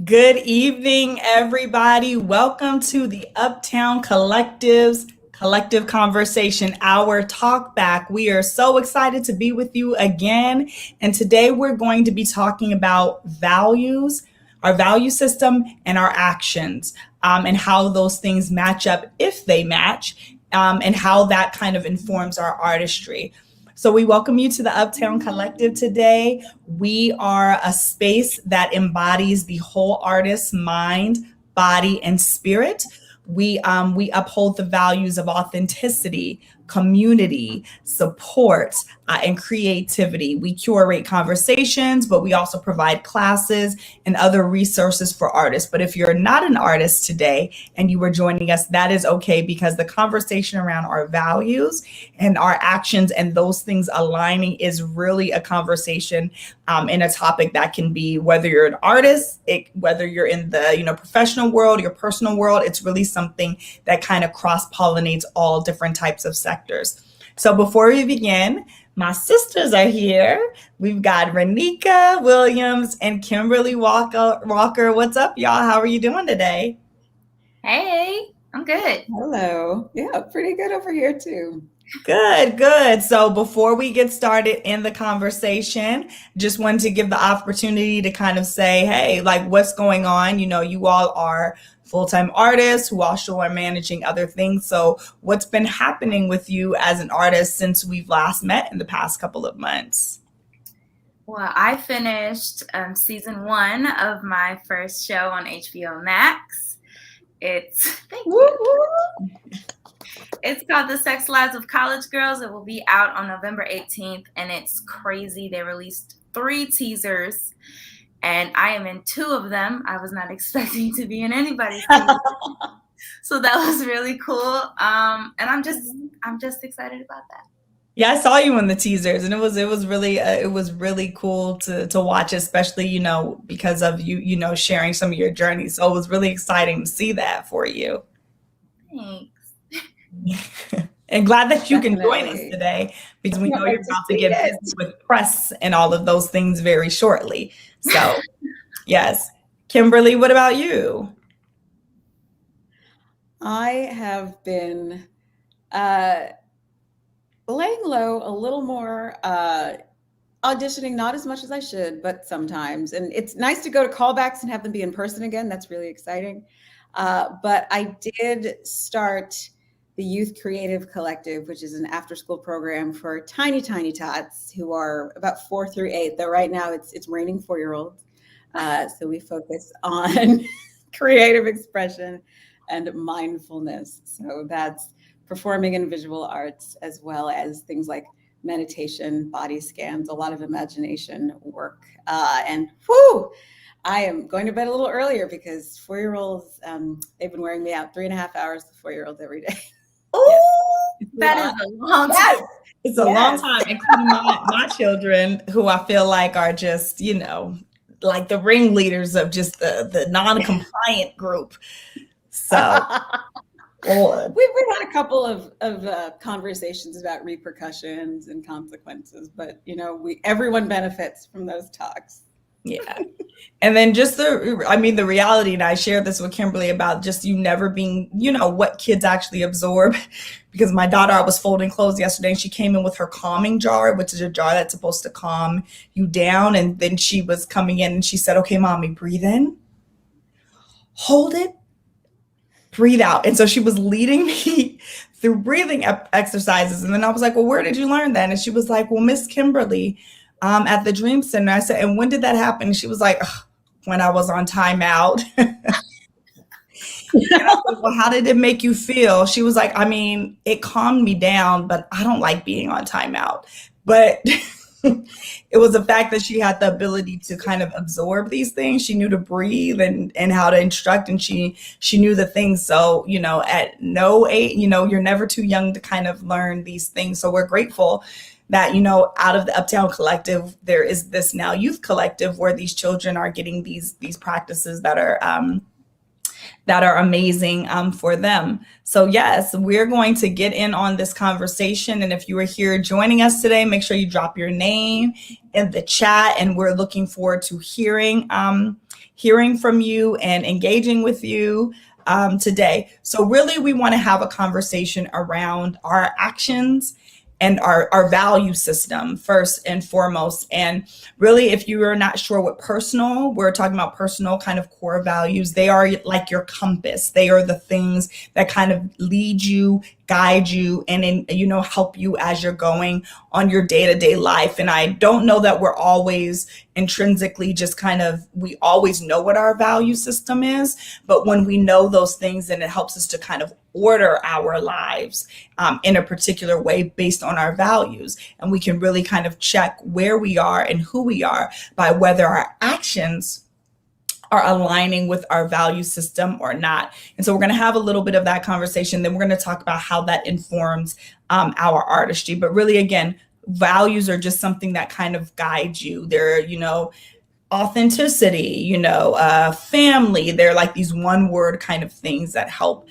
Good evening, everybody. Welcome to the Uptown Collective's Collective Conversation Hour TalkBack. We are so excited to be with you again. And today we're going to be talking about values, our value system, and our actions, and how those things match up if they match, and how that kind of informs our artistry. So we welcome you to the Uptown Collective today. We are a space that embodies the whole artist's mind, body, and spirit. We uphold the values of authenticity, community, support, and creativity. We curate conversations, but we also provide classes and other resources for artists. But if you're not an artist today and you are joining us, that is okay, because the conversation around our values and our actions and those things aligning is really a conversation and a topic that can be, whether you're an artist, whether you're in the professional world, your personal world, it's really something that kind of cross-pollinates all different types of sectors. So before we begin, my sisters are here. We've got Renika Williams and Kimberly Walker. What's up, y'all? How are you doing today? Hey, I'm good. Hello. Yeah, pretty good over here too. Good. So before we get started in the conversation, just wanted to give the opportunity to kind of say, hey, like, what's going on? You all are full-time artists who also are managing other things. So what's been happening with you as an artist since we've last met in the past couple of months? Well, I finished season 1 of my first show on HBO Max. It's called The Sex Lives of College Girls. It will be out on November 18th, and it's crazy. They released 3 teasers, and I am in 2 of them. I was not expecting to be in anybody's teaser. So that was really cool. And I'm just excited about that. Yeah, I saw you in the teasers, and it was really cool to watch, especially because of you sharing some of your journey. So it was really exciting to see that for you. Thanks. And glad that you can join us today, because we know you're about to get busy with press and all of those things very shortly. So yes. Kimberly, what about you? I have been laying low a little more, auditioning, not as much as I should, but sometimes. And it's nice to go to callbacks and have them be in person again. That's really exciting. But I did start the Youth Creative Collective, which is an after-school program for tiny tots who are about 4 through 8. Though right now it's raining 4-year-olds. So we focus on creative expression and mindfulness. So that's performing and visual arts, as well as things like meditation, body scans, a lot of imagination work. And I am going to bed a little earlier because 4-year-olds, they've been wearing me out 3.5 hours to 4-year-olds every day. Oh, that is a long time. Yes. It's a long time, including my children, who I feel like are just, like the ringleaders of just the non-compliant group. So we've had a couple of conversations about repercussions and consequences, but everyone benefits from those talks. Yeah. And then just the reality, and I shared this with Kimberly about just you never being, what kids actually absorb. Because my daughter, I was folding clothes yesterday, and she came in with her calming jar, which is a jar that's supposed to calm you down. And then she was coming in and she said, okay, mommy, breathe in, hold it, breathe out. And so she was leading me through breathing exercises. And then I was like, well, where did you learn that? And she was like, well, Miss Kimberly, at the Dream Center. I said, and when did that happen? And she was like, when I was on timeout. And I said, well, how did it make you feel? She was like, I mean, it calmed me down, but I don't like being on timeout. But it was the fact that she had the ability to kind of absorb these things. She knew to breathe and how to instruct, and she knew the things. So, at no age, you're never too young to kind of learn these things. So we're grateful that, out of the Uptown Collective, there is this now youth collective where these children are getting these practices that are amazing for them. So yes, we're going to get in on this conversation. And if you are here joining us today, make sure you drop your name in the chat. And we're looking forward to hearing hearing from you and engaging with you today. So really, we want to have a conversation around our actions and our value system first and foremost. And really, if you are not sure what personal, we're talking about personal kind of core values. They are like your compass. They are the things that kind of lead you, guide you, and help you as you're going on your day-to-day life. And I don't know that we're always intrinsically just we always know what our value system is, but when we know those things, then it helps us to kind of order our lives in a particular way based on our values. And we can really kind of check where we are and who we are by whether our actions are aligning with our value system or not. And so we're going to have a little bit of that conversation. Then we're going to talk about how that informs our artistry. But really, again, values are just something that kind of guide you. They're, authenticity, family. They're like these one word kind of things that help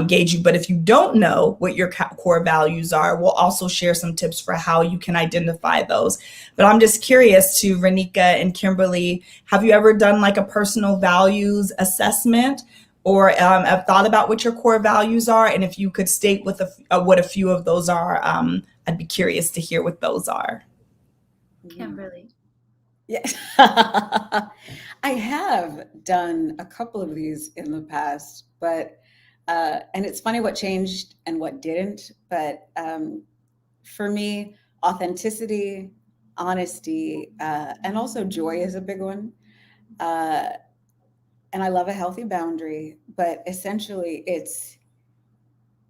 gauge you. But if you don't know what your core values are, we'll also share some tips for how you can identify those. But I'm just curious to Renika and Kimberly, have you ever done like a personal values assessment or have thought about what your core values are? And if you could state what a few of those are, I'd be curious to hear what those are. Kimberly. Yeah. I have done a couple of these in the past, but and it's funny what changed and what didn't. But for me, authenticity, honesty, and also joy is a big one. And I love a healthy boundary, but essentially it's,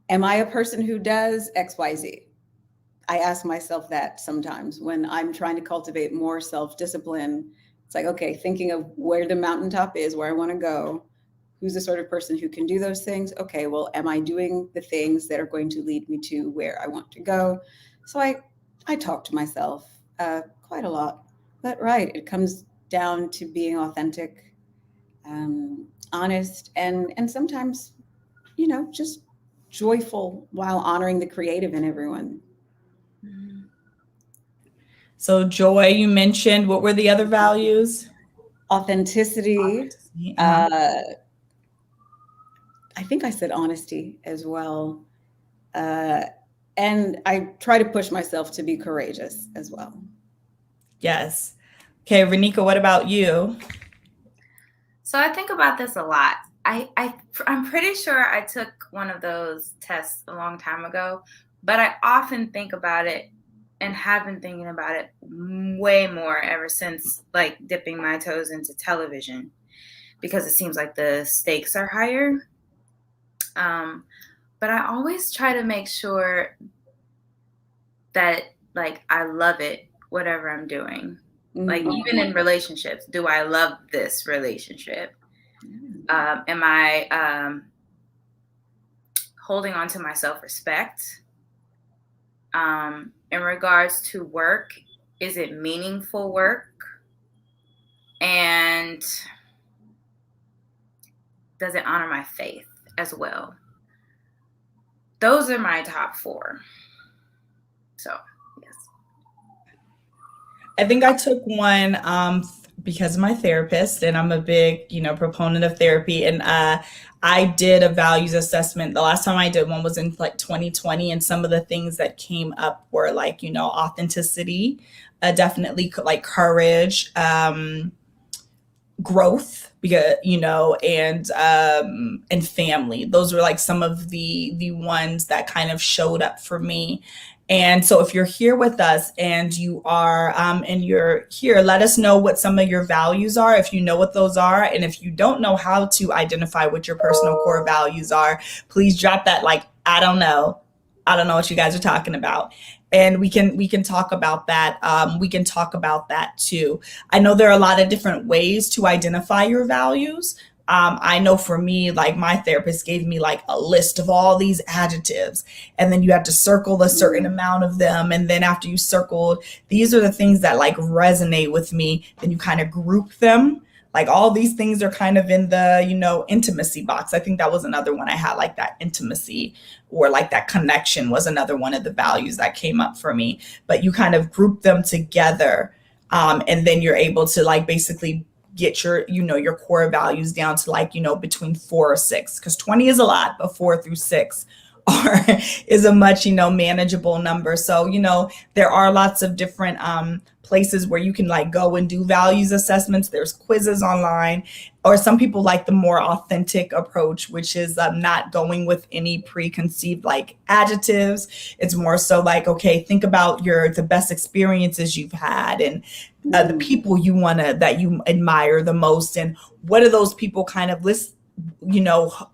am I a person who does X, Y, Z? I ask myself that sometimes when I'm trying to cultivate more self-discipline. It's like, okay, thinking of where the mountaintop is, where I want to go, who's the sort of person who can do those things? Okay, well, am I doing the things that are going to lead me to where I want to go? So I talk to myself quite a lot. But right, it comes down to being authentic, honest, and sometimes, just joyful while honoring the creative in everyone. So joy, you mentioned. What were the other values? Authenticity. I think I said honesty as well. And I try to push myself to be courageous as well. Yes. Okay, Renika, what about you? So I think about this a lot. I'm pretty sure I took one of those tests a long time ago, but I often think about it and have been thinking about it way more ever since like dipping my toes into television, because it seems like the stakes are higher. But I always try to make sure that like I love it, whatever I'm doing. Mm-hmm. Like even in relationships, do I love this relationship? Am I holding on to my self-respect? In regards to work, is it meaningful work? And does it honor my faith as well? Those are my top 4. So, yes. I think I took one because of my therapist, and I'm a big, proponent of therapy. And I did a values assessment. The last time I did one was in like 2020. And some of the things that came up were like, authenticity, definitely like courage, growth, because, and family. Those were like some of the ones that kind of showed up for me. And so if you're here with us and you are, and you're here, let us know what some of your values are, if you know what those are. And if you don't know how to identify what your personal core values are, please drop that like, I don't know what you guys are talking about. And we can talk about that. We can talk about that too. I know there are a lot of different ways to identify your values. I know for me, like my therapist gave me like a list of all these adjectives, and then you have to circle a certain amount of them. And then after you circled, these are the things that like resonate with me. Then you kind of group them. Like all these things are kind of in the, intimacy box. I think that was another one I had, like that intimacy or like that connection was another one of the values that came up for me. But you kind of group them together. And then you're able to like basically get your, your core values down to like, between 4 or 6, because 20 is a lot, but 4 through 6 are is a much, manageable number. So, there are lots of different places where you can like go and do values assessments. There's quizzes online, or some people like the more authentic approach, which is not going with any preconceived like adjectives. It's more so like, okay, think about the best experiences you've had, and the people that you admire the most, and what are those people kind of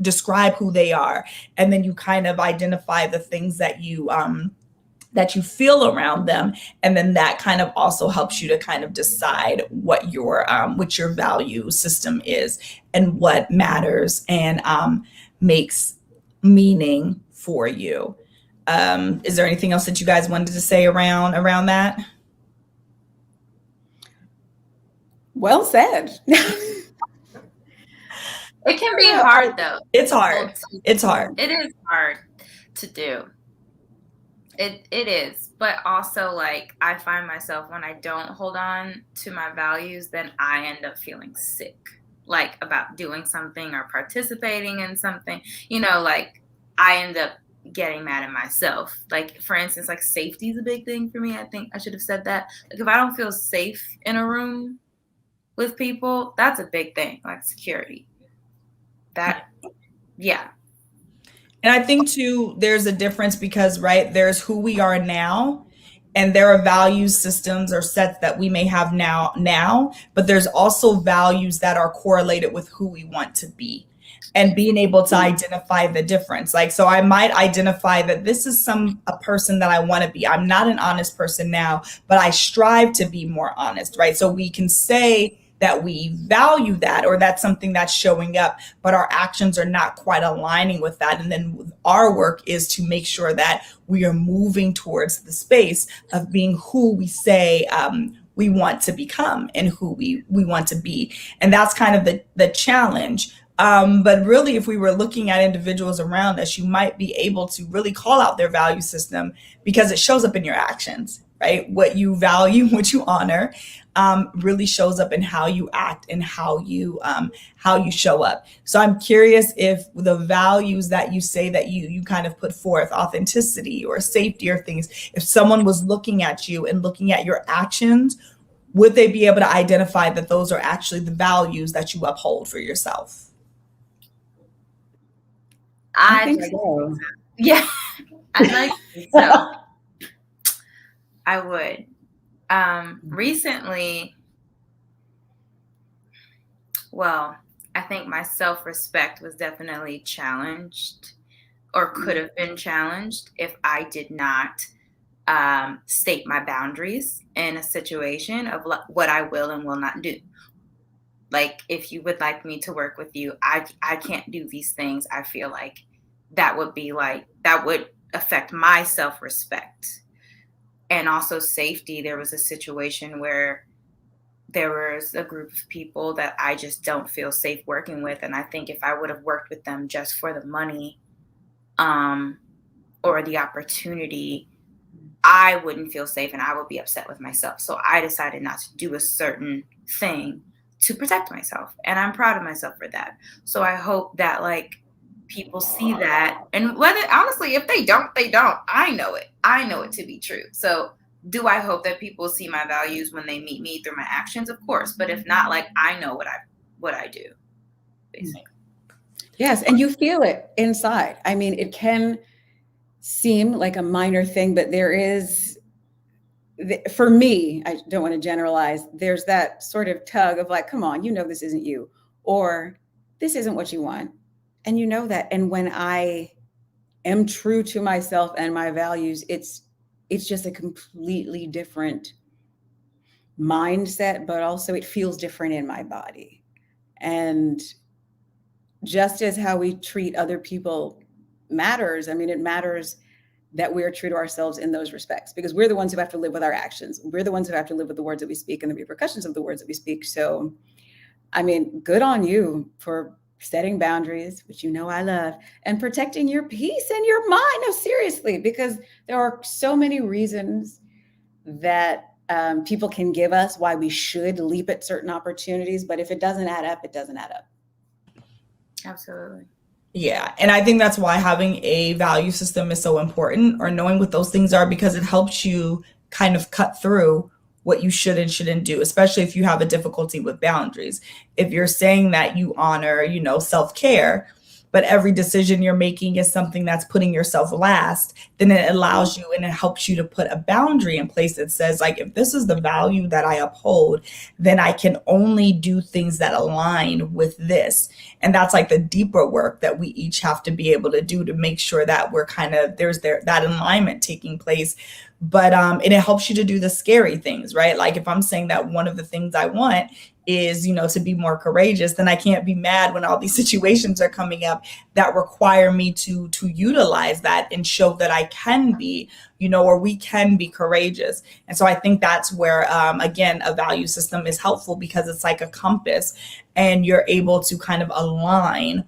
describe who they are, and then you kind of identify the things that you feel around them, and then that kind of also helps you to kind of decide what your value system is and what matters and makes meaning for you. Is there anything else that you guys wanted to say around that? Well said. It can be hard though. It's hard. It's hard. It is hard to do. It is. But also, like, I find myself when I don't hold on to my values, then I end up feeling sick, like about doing something or participating in something, like I end up getting mad at myself. Like, for instance, like safety is a big thing for me. I think I should have said that. Like, if I don't feel safe in a room with people, that's a big thing, like security. Yeah. And I think too, there's a difference because, right, there's who we are now, and there are values systems or sets that we may have now, but there's also values that are correlated with who we want to be, and being able to identify the difference. Like, so I might identify that this is a person that I want to be. I'm not an honest person now, but I strive to be more honest, right? So we can say that we value that, or that's something that's showing up, but our actions are not quite aligning with that. And then our work is to make sure that we are moving towards the space of being who we say we want to become and who we want to be. And that's kind of the challenge. But really, if we were looking at individuals around us, you might be able to really call out their value system because it shows up in your actions, right? What you value, what you honor, really shows up in how you act and how you show up. So I'm curious if the values that you say that you kind of put forth, authenticity or safety or things, if someone was looking at you and looking at your actions, would they be able to identify that those are actually the values that you uphold for yourself? I think so. Yeah, I like so. I would. Recently, well, I think my self-respect was definitely challenged, or could have been challenged, if I did not state my boundaries in a situation of what I will and will not do. Like, if you would like me to work with you, I can't do these things. I feel like that would affect my self-respect. And also safety. There was a situation where there was a group of people that I just don't feel safe working with. And I think if I would have worked with them just for the money or the opportunity, I wouldn't feel safe and I would be upset with myself. So I decided not to do a certain thing to protect myself. And I'm proud of myself for that. So I hope that like people see that, and whether, honestly, if they don't, they don't. I know it to be true. So do I hope that people see my values when they meet me through my actions? Of course. But if not, like, I know what I do, basically. Yes, and you feel it inside. I mean, it can seem like a minor thing, but there is, for me, I don't want to generalize, there's that sort of tug of like, come on, this isn't you, or this isn't what you want. And you know that. And when I am true to myself and my values, it's just a completely different mindset, but also it feels different in my body. And just as how we treat other people matters, I mean, it matters that we're true to ourselves in those respects, because we're the ones who have to live with our actions. We're the ones who have to live with the words that we speak and the repercussions of the words that we speak. So, I mean, good on you for setting boundaries, which I love, and protecting your peace and your mind. No, seriously, because there are so many reasons that people can give us, why we should leap at certain opportunities. But if it doesn't add up, it doesn't add up. Absolutely. Yeah. And I think that's why having a value system is so important, or knowing what those things are, because it helps you kind of cut through what you should and shouldn't do, especially if you have a difficulty with boundaries. If you're saying that you honor, self-care, but every decision you're making is something that's putting yourself last, then it allows you and it helps you to put a boundary in place that says, like, if this is the value that I uphold, then I can only do things that align with this. And that's like the deeper work that we each have to be able to do to make sure that we're there's that alignment taking place. But and it helps you to do the scary things, right? Like if I'm saying that one of the things I want is, to be more courageous, then I can't be mad when all these situations are coming up that require me to utilize that and show that I can be, or we can be courageous. And so I think that's where, again, a value system is helpful, because it's like a compass, and you're able to kind of align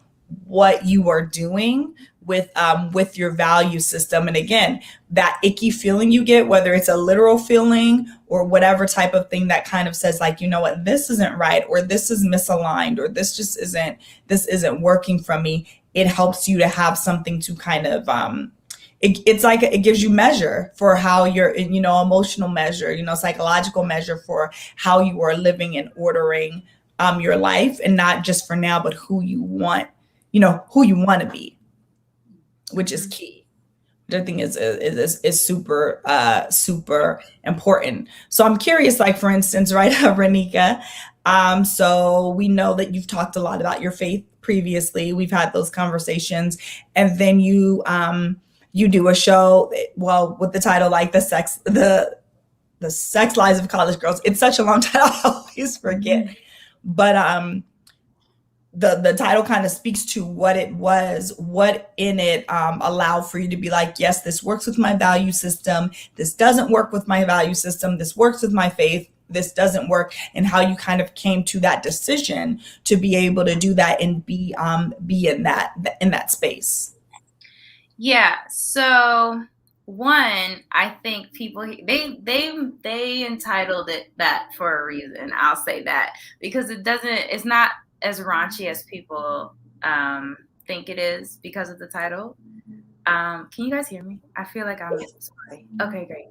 what you are doing with your value system. And again, that icky feeling you get, whether it's a literal feeling or whatever type of thing that kind of says, like, what, this isn't right, or this is misaligned, or this isn't working for me. It helps you to have something to kind of, it's like it gives you measure for how you're, emotional measure, psychological measure for how you are living and ordering your life, and not just for now, but who you want to be, which is key. Which I think is super, super important. So I'm curious, like, for instance, right, Renika, so we know that you've talked a lot about your faith previously. We've had those conversations, and then you do a show, well, with the title, like the sex lives of college girls. It's such a long title, I always forget. But the title kind of speaks to what it was, what in it allowed for you to be like, yes, this works with my value system. This doesn't work with my value system. This works with my faith. This doesn't work. And how you kind of came to that decision to be able to do that and be in that space. Yeah. So one, I think people, they entitled it that for a reason. I'll say that, because it's not as raunchy as people think it is because of the title. Can you guys hear me? I feel like I'm sorry. Okay, great.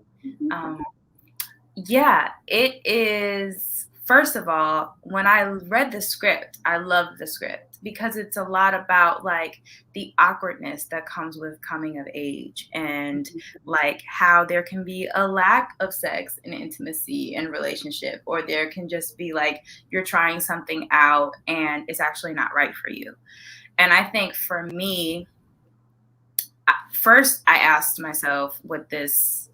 Yeah, it is. First of all, when I read the script, I loved the script, because it's a lot about like the awkwardness that comes with coming of age, and like how there can be a lack of sex and intimacy and relationship, or there can just be like you're trying something out and it's actually not right for you. And I think for me, first I asked myself, would this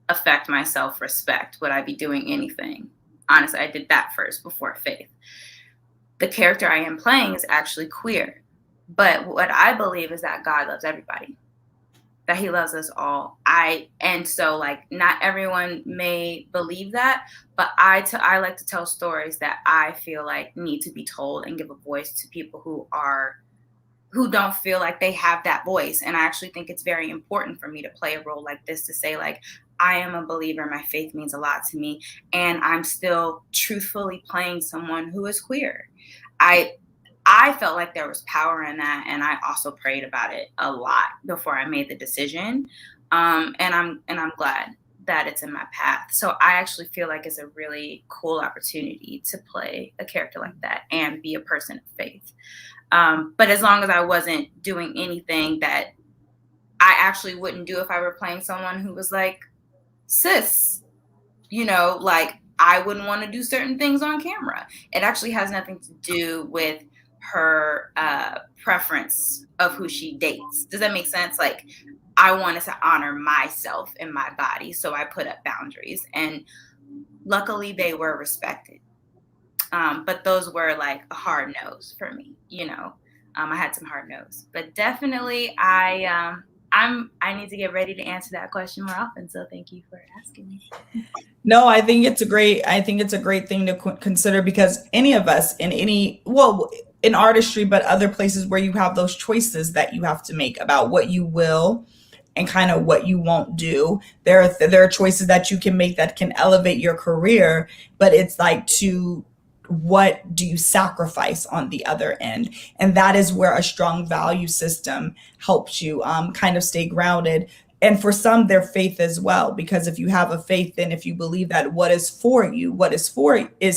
affect my self-respect? Would I be doing anything? Honestly, I did that first before faith. The character I am playing is actually queer. But what I believe is that God loves everybody, that he loves us all. And so like not everyone may believe that, but I like to tell stories that I feel like need to be told and give a voice to people who don't feel like they have that voice. And I actually think it's very important for me to play a role like this, to say like, I am a believer. My faith means a lot to me. And I'm still truthfully playing someone who is queer. I felt like there was power in that. And I also prayed about it a lot before I made the decision. And I'm glad that it's in my path. So I actually feel like it's a really cool opportunity to play a character like that and be a person of faith. But as long as I wasn't doing anything that I actually wouldn't do if I were playing someone who was like cis, like I wouldn't want to do certain things on camera. It actually has nothing to do with her preference of who she dates. Does that make sense? Like I wanted to honor myself and my body. So I put up boundaries, and luckily they were respected. But those were like a hard nose for me, I had some hard nose, but definitely I need to get ready to answer that question more often. So thank you for asking me. No, I think it's a great thing to consider, because any of us in artistry, but other places where you have those choices that you have to make about what you will and kind of what you won't do. There are choices that you can make that can elevate your career, but it's like, to what do you sacrifice on the other end? And that is where a strong value system helps you kind of stay grounded. And for some, their faith as well, because if you have a faith, then if you believe that what is for you, is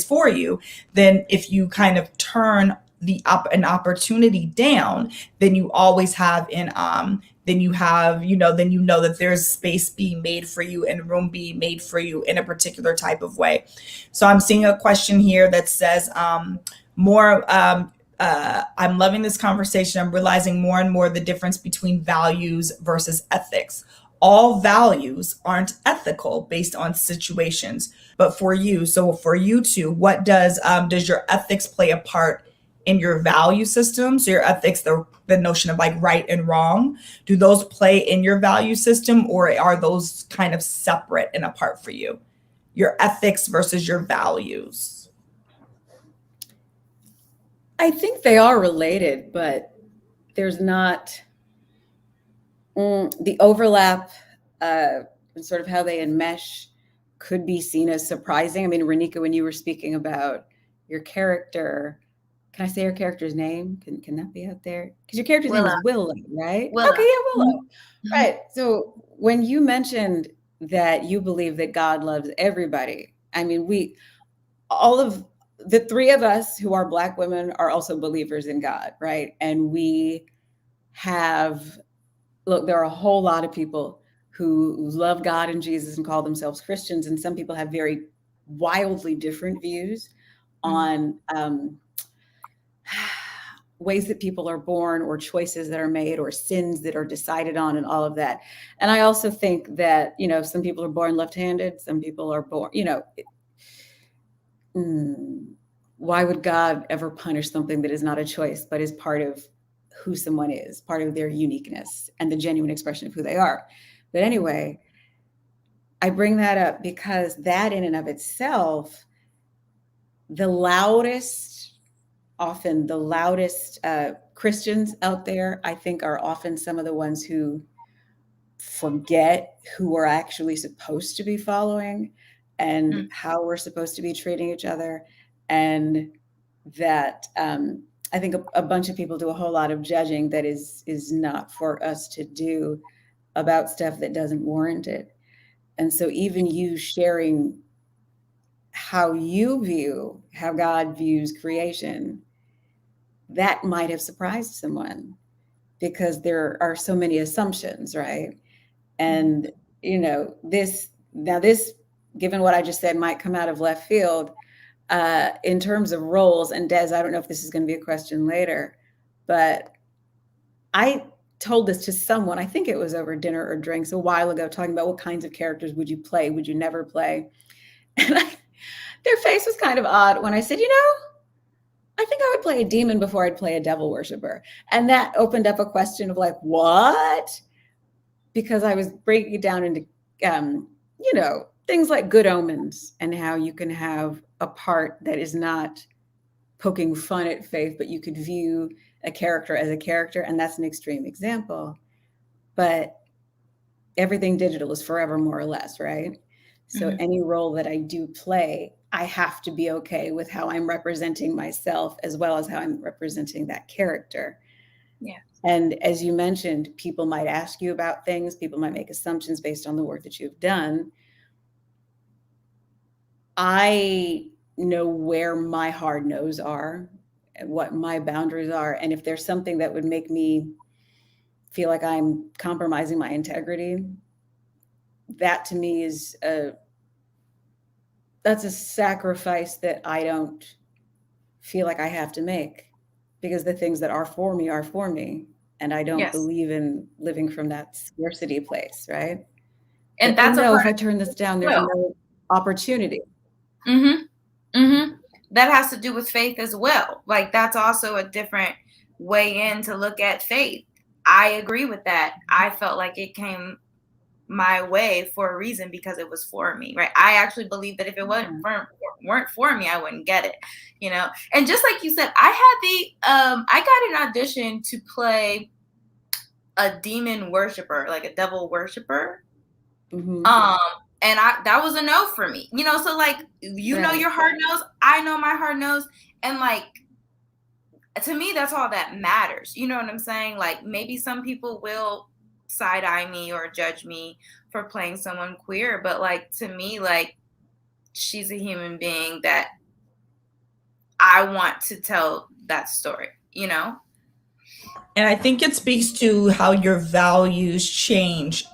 for you, then if you kind of turn an opportunity down, then you always have then you have, then you know that there's space being made for you and room being made for you in a particular type of way. So I'm seeing a question here that says, I'm loving this conversation. I'm realizing more and more the difference between values versus ethics. All values aren't ethical based on situations, but for you two, what does your ethics play a part in your value system? So your ethics, the notion of like right and wrong, do those play in your value system, or are those kind of separate and apart for you? Your ethics versus your values. I think they are related, but there's not the overlap, and sort of how they enmesh could be seen as surprising. I mean, Renika, when you were speaking about your character, can I say your character's name? Can that be out there? Because your character's name is Willow, right? Willow. Okay, yeah, Willow. Mm-hmm. Right. So when you mentioned that you believe that God loves everybody, I mean, all of the three of us who are Black women are also believers in God, right? And there are a whole lot of people who love God and Jesus and call themselves Christians, and some people have very wildly different views on ways that people are born, or choices that are made, or sins that are decided on, and all of that. And I also think that, some people are born left-handed, some people are born, why would God ever punish something that is not a choice, but is part of who someone is, part of their uniqueness and the genuine expression of who they are? But anyway, I bring that up because that in and of itself, often the loudest Christians out there, I think, are often some of the ones who forget who we're actually supposed to be following and how we're supposed to be treating each other. And that I think a bunch of people do a whole lot of judging that is not for us to do about stuff that doesn't warrant it. And so even you sharing how God views creation, that might have surprised someone, because there are so many assumptions, right? And, this, given what I just said, might come out of left field in terms of roles. And Des, I don't know if this is going to be a question later, but I told this to someone, I think it was over dinner or drinks a while ago, talking about what kinds of characters would you play, would you never play? And their face was kind of odd when I said, I think I would play a demon before I'd play a devil worshiper. And that opened up a question of like, what? Because I was breaking it down into, things like good omens, and how you can have a part that is not poking fun at faith, but you could view a character as a character. And that's an extreme example. But everything digital is forever, more or less, right? So any role that I do play, I have to be okay with how I'm representing myself as well as how I'm representing that character. Yeah. And as you mentioned, people might ask you about things, people might make assumptions based on the work that you've done. I know where my hard no's are and what my boundaries are. And if there's something that would make me feel like I'm compromising my integrity, that to me is that's a sacrifice that I don't feel like I have to make, because the things that are for me are for me. And I don't believe in living from that scarcity place, right? And that's if I turn this down, there's no opportunity. That has to do with faith as well. Like, that's also a different way in to look at faith. I agree with that. I felt like it came my way for a reason, because it was for me, right? I actually believe that if it weren't for me, I wouldn't get it, And just like you said, I got an audition to play a demon worshiper, like a devil worshiper. Mhm. And that was a no for me. So like, know your heart knows, I know my heart knows. And like, to me, that's all that matters. You know what I'm saying? Like, maybe some people will side eye me or judge me for playing someone queer, but like, to me, like, she's a human being that I want to tell that story, And I think it speaks to how your values change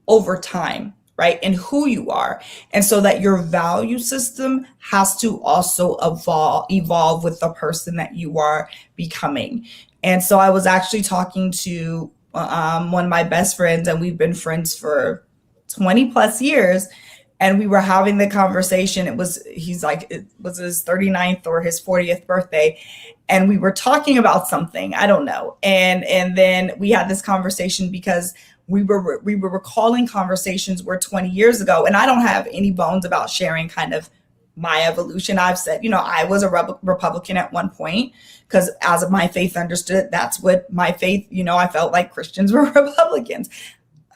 over time, right? And who you are. And so that your value system has to also evolve with the person that you are becoming. And so I was actually talking to one of my best friends, and we've been friends for 20 plus years. And we were having the conversation. He's like, it was his 39th or his 40th birthday. And we were talking about something, I don't know. And then we had this conversation because we were recalling conversations where 20 years ago, and I don't have any bones about sharing kind of my evolution. I've said, I was a Republican at one point because as my faith understood, that's what my faith, I felt like Christians were Republicans.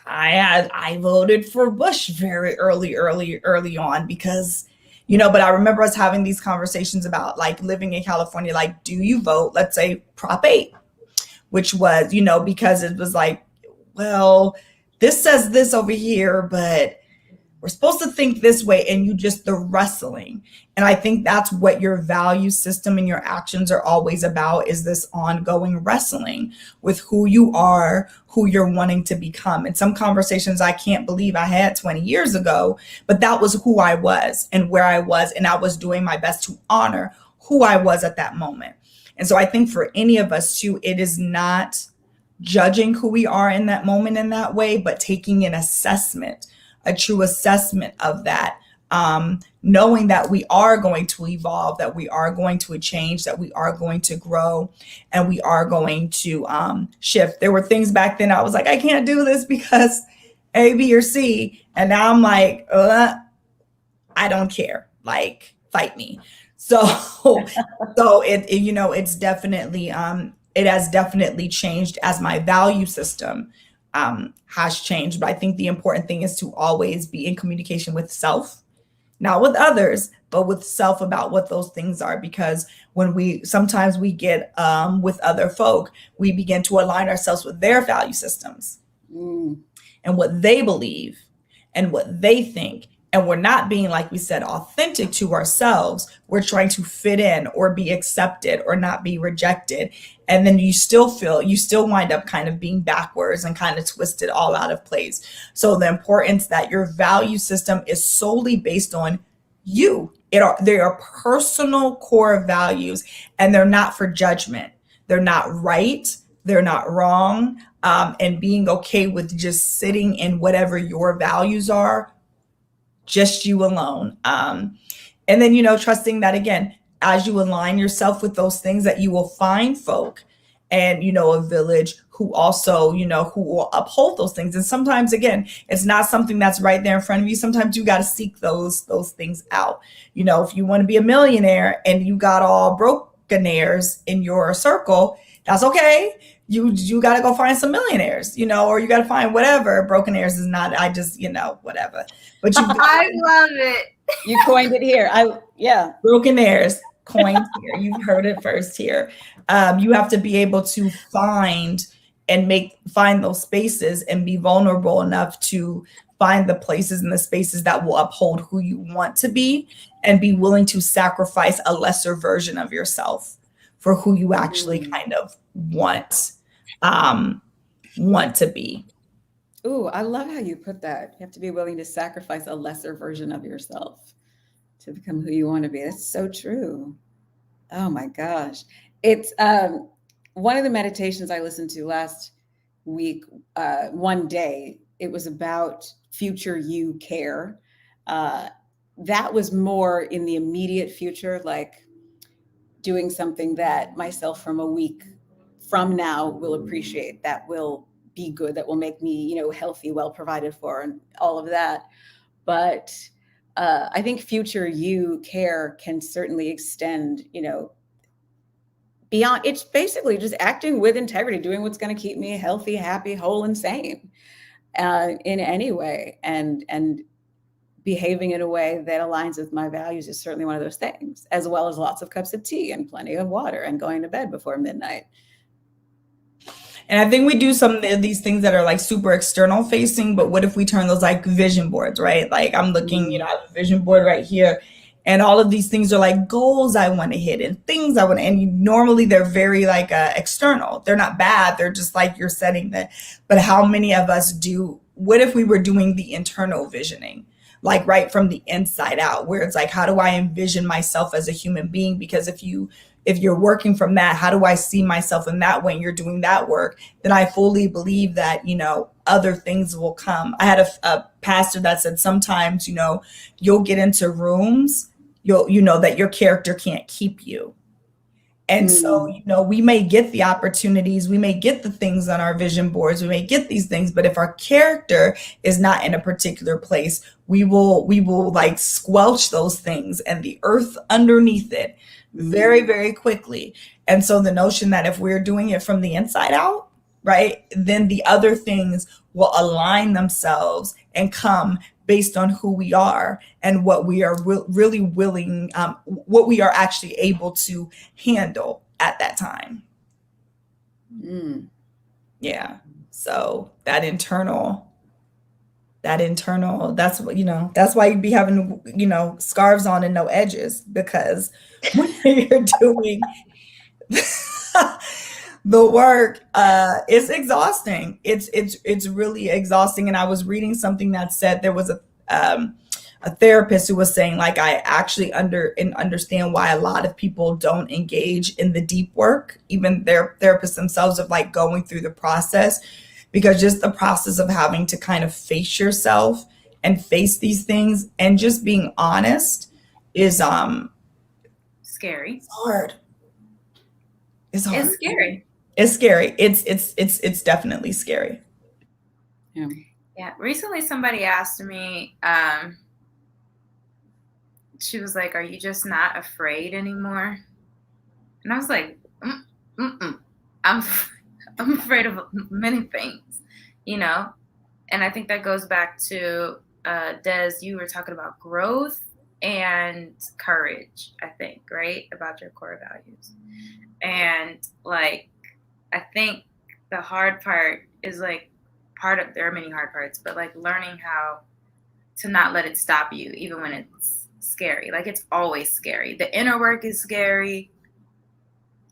I voted for Bush very early on because, but I remember us having these conversations about like living in California, like, do you vote, let's say Prop 8, which was, because it was like, well, this says this over here, but we're supposed to think this way, and the wrestling. And I think that's what your value system and your actions are always about, is this ongoing wrestling with who you are, who you're wanting to become. And some conversations I can't believe I had 20 years ago, but that was who I was and where I was. And I was doing my best to honor who I was at that moment. And so I think for any of us too, it is not judging who we are in that moment in that way, but taking an assessment, a true assessment of that, knowing that we are going to evolve, that we are going to change, that we are going to grow, and we are going to shift. There were things back then I was like, I can't do this because A, B, or C. And now I'm like, I don't care. Like, fight me. So, it's definitely, it has definitely changed as my value system has changed. But I think the important thing is to always be in communication with self, not with others, but with self about what those things are. Because when sometimes we get with other folk, we begin to align ourselves with their value systems and what they believe and what they think. And we're not being, like we said, authentic to ourselves. We're trying to fit in or be accepted or not be rejected. And then you still wind up kind of being backwards and kind of twisted all out of place. So the importance that your value system is solely based on you. They are personal core values, and they're not for judgment. They're not right. They're not wrong. And being okay with just sitting in whatever your values are, just you alone. And then, trusting that, again, as you align yourself with those things, that you will find folk and, a village who also, who will uphold those things. And sometimes, again, it's not something that's right there in front of you. Sometimes you got to seek those things out. If you want to be a millionaire and you got all brokenaires in your circle, that's okay. You got to go find some millionaires, or you got to find whatever. Brokenaires is not, whatever. But I love it. You coined it here. Brokenaires coined here. You've heard it first here. You have to be able to find those spaces and be vulnerable enough to find the places and the spaces that will uphold who you want to be, and be willing to sacrifice a lesser version of yourself for who you actually kind of want to be. Ooh, I love how you put that. You have to be willing to sacrifice a lesser version of yourself to become who you want to be. That's so true. Oh my gosh. It's one of the meditations I listened to last week, one day, it was about future you care. That was more in the immediate future, like doing something that myself from a week from now will appreciate, that will be good, that will make me, healthy, well provided for, and all of that. But I think future you care can certainly extend, beyond, it's basically just acting with integrity, doing what's going to keep me healthy, happy, whole, and sane in any way. And behaving in a way that aligns with my values is certainly one of those things, as well as lots of cups of tea and plenty of water and going to bed before midnight. And I think we do some of these things that are like super external facing, but what if we turn those like vision boards, right? Like I'm looking, you know, I have a vision board right here, and all of these things are like goals I want to hit and things I want to, and normally they're very like external. They're not bad. They're just like you're setting that. But how many of us do, what if we were doing the internal visioning? Like right from the inside out, where it's like, how do I envision myself as a human being? Because if you're working from that, how do I see myself in that way? And you're doing that work, then I fully believe that, you know, other things will come. I had a pastor that said sometimes, you know, you'll get into rooms, you know, that your character can't keep you. And so, you know, we may get the opportunities, we may get the things on our vision boards, we may get these things, but if our character is not in a particular place, we will like squelch those things and the earth underneath it very, very quickly. And so the notion that if we're doing it from the inside out, right, then the other things will align themselves and come based on who we are and what we are really willing, what we are actually able to handle at that time. Yeah. So that internal, that's what, you know, that's why you'd be having, you know, scarves on and no edges, because when you're doing the work, it's exhausting. It's really exhausting. And I was reading something that said there was a therapist who was saying, like, I actually understand why a lot of people don't engage in the deep work, even their therapists themselves, of like going through the process, because just the process of having to kind of face yourself and face these things and just being honest is scary. It's hard. It's hard. It's scary. It's scary. It's definitely scary. Yeah. Recently somebody asked me, she was like, "Are you just not afraid anymore?" And I was like, I'm afraid of many things, you know? And I think that goes back to, Des, you were talking about growth and courage, I think, right? About your core values. And like, I think the hard part is like there are many hard parts, but like learning how to not let it stop you, even when it's scary. Like it's always scary. The inner work is scary.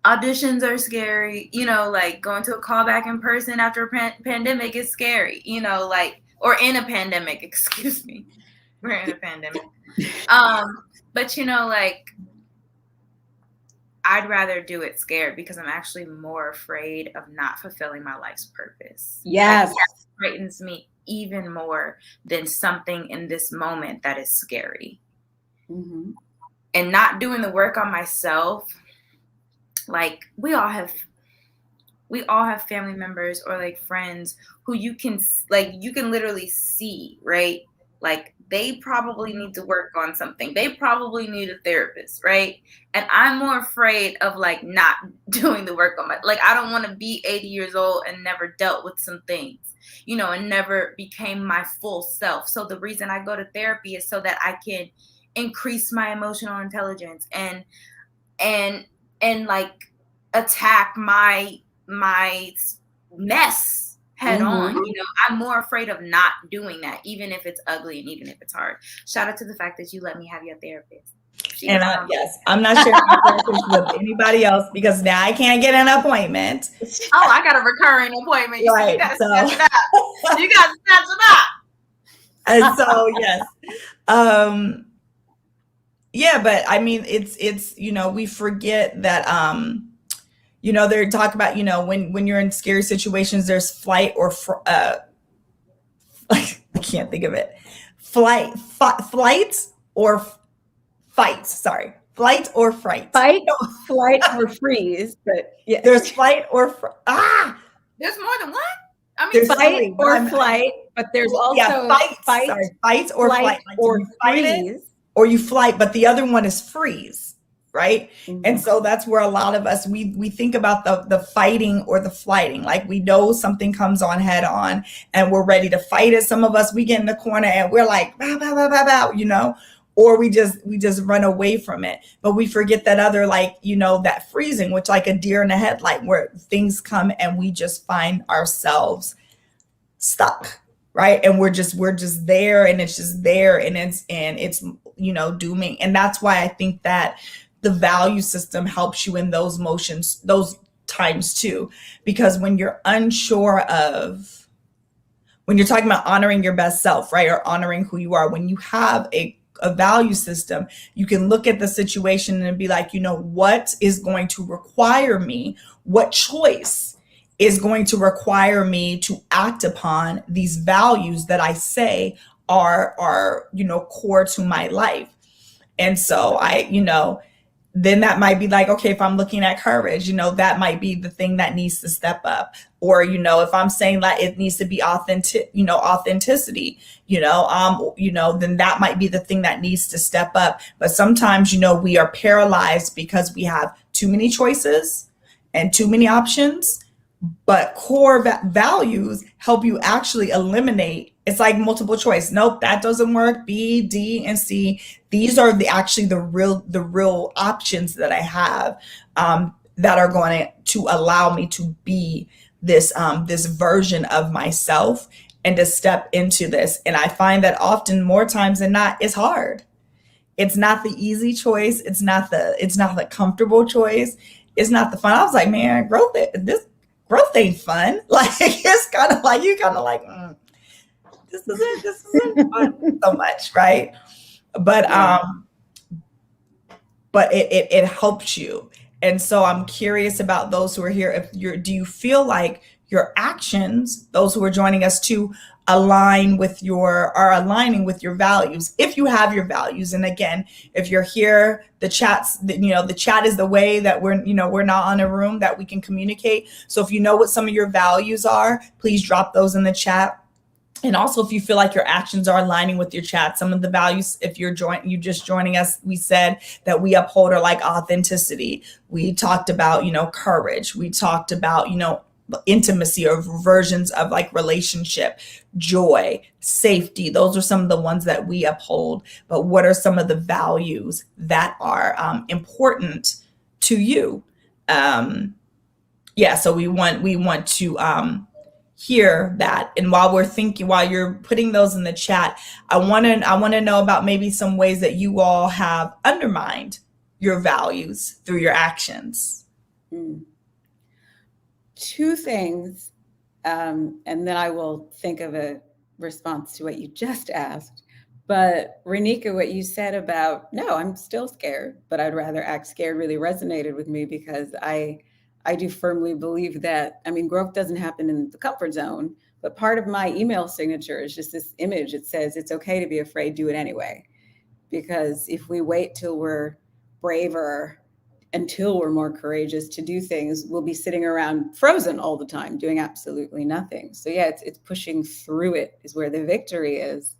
Auditions are scary, you know, like going to a callback in person after a pandemic is scary, you know, like, or in a pandemic, excuse me. We're in a pandemic. But you know, like, I'd rather do it scared because I'm actually more afraid of not fulfilling my life's purpose. Yes. Like, that frightens me even more than something in this moment that is scary. And not doing the work on myself. Like we all have family members or like friends who you can literally see, right? Like they probably need to work on something. They probably need a therapist, right? And I'm more afraid of like not doing the work on like I don't want to be 80 years old and never dealt with some things, you know, and never became my full self. So the reason I go to therapy is so that I can increase my emotional intelligence and like attack my mess head on. You know, I'm more afraid of not doing that, even if it's ugly and even if it's hard. Shout out to the fact that you let me have your therapist. And yes, I'm not sharing my therapist with anybody else because now I can't get an appointment. Oh, I got a recurring appointment. Right. You got to snatch it up. You got to snatch it up. And so, yes. Yeah, but I mean, it's, you know, we forget that, you know, they're talking about, you know, when you're in scary situations, there's flight or, I can't think of it. Flight or fight. Sorry. Flight or fright. Fight, flight, or freeze. But yeah. There's flight or, There's more than one? I mean, there's fight or flight, but there's also fight or flight, or or you fight freeze. it, or you flight, but the other one is freeze. right? And so that's where a lot of us, we think about the fighting or the flighting. Like we know something comes on head on and we're ready to fight it. Some of us, we get in the corner and we're like, bow, bow, bow, bow, bow, you know, or we just run away from it. But we forget that other, like, you know, that freezing, which like a deer in the headlight, where things come and we just find ourselves stuck, right? And we're just there, and it's just there, and it's you know, dooming. And that's why I think that the value system helps you in those motions, those times too, because when you're unsure of, when you're talking about honoring your best self, right, or honoring who you are, when you have a value system, you can look at the situation and be like, you know, what is going to require me, what choice is going to require me to act upon these values that I say are, you know, core to my life. And so you know, then that might be like, okay, if I'm looking at courage, you know, that might be the thing that needs to step up. Or, you know, if I'm saying that it needs to be authentic, you know, authenticity, you know, then that might be the thing that needs to step up. But sometimes, you know, we are paralyzed because we have too many choices and too many options. But core values help you actually eliminate. It's like multiple choice. Nope, that doesn't work. B, D, and C. These are the real options that I have, that are going to allow me to be this version of myself and to step into this. And I find that often, more times than not, it's hard. It's not the easy choice. It's not the comfortable choice. It's not the fun. I was like, man, growth ain't fun. Like, it's kind of like, you kind of like, this isn't fun so much, right? But it helps you. And so I'm curious about those who are here. Do you feel like your actions, those who are joining us too, are aligning with your values, if you have your values? And again, if you're here, the chat is the way that we're not on a room, that we can communicate. So if you know what some of your values are, please drop those in the chat. And also, if you feel like your actions are aligning with your chat, some of the values, if you just joining us, we said that we uphold are like authenticity. We talked about, you know, courage. We talked about, you know, intimacy, or versions of like relationship, joy, safety. Those are some of the ones that we uphold. But what are some of the values that are important to you? So we want to hear that. And while you're putting those in the chat, I want to know about maybe some ways that you all have undermined your values through your actions. Two things, and then I will think of a response to what you just asked. But Renika, what you said about, no, I'm still scared, but I'd rather act scared, really resonated with me, because I do firmly believe that, I mean, growth doesn't happen in the comfort zone, but part of my email signature is just this image. It says, it's okay to be afraid, do it anyway. Because if we wait till we're braver, until we're more courageous to do things, we'll be sitting around frozen all the time, doing absolutely nothing. So yeah, it's pushing through it is where the victory is,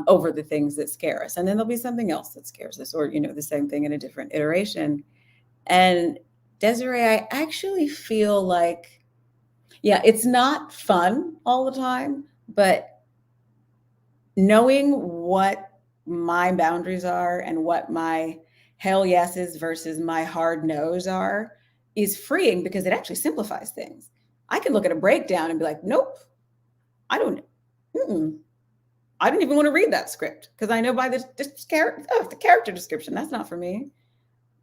over the things that scare us. And then there'll be something else that scares us, or, you know, the same thing in a different iteration. And Desiree, I actually feel like, yeah, it's not fun all the time, but knowing what my boundaries are and what my hell yeses versus my hard no's are is freeing, because it actually simplifies things. I can look at a breakdown and be like, nope, I don't even want to read that script, because I know by the character description, that's not for me.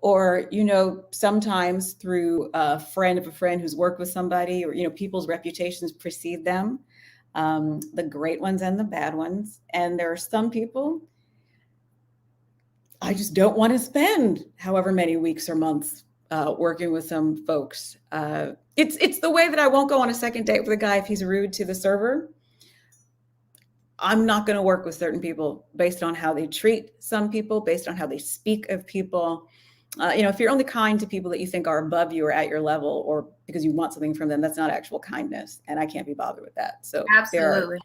Or, you know, sometimes through a friend of a friend who's worked with somebody, or, you know, people's reputations precede them, the great ones and the bad ones. And there are some people I just don't want to spend however many weeks or months working with some folks. It's the way that I won't go on a second date with a guy if he's rude to the server. I'm not going to work with certain people based on how they treat some people, based on how they speak of people. You know, if you're only kind to people that you think are above you or at your level, or because you want something from them, that's not actual kindness. And I can't be bothered with that. So absolutely,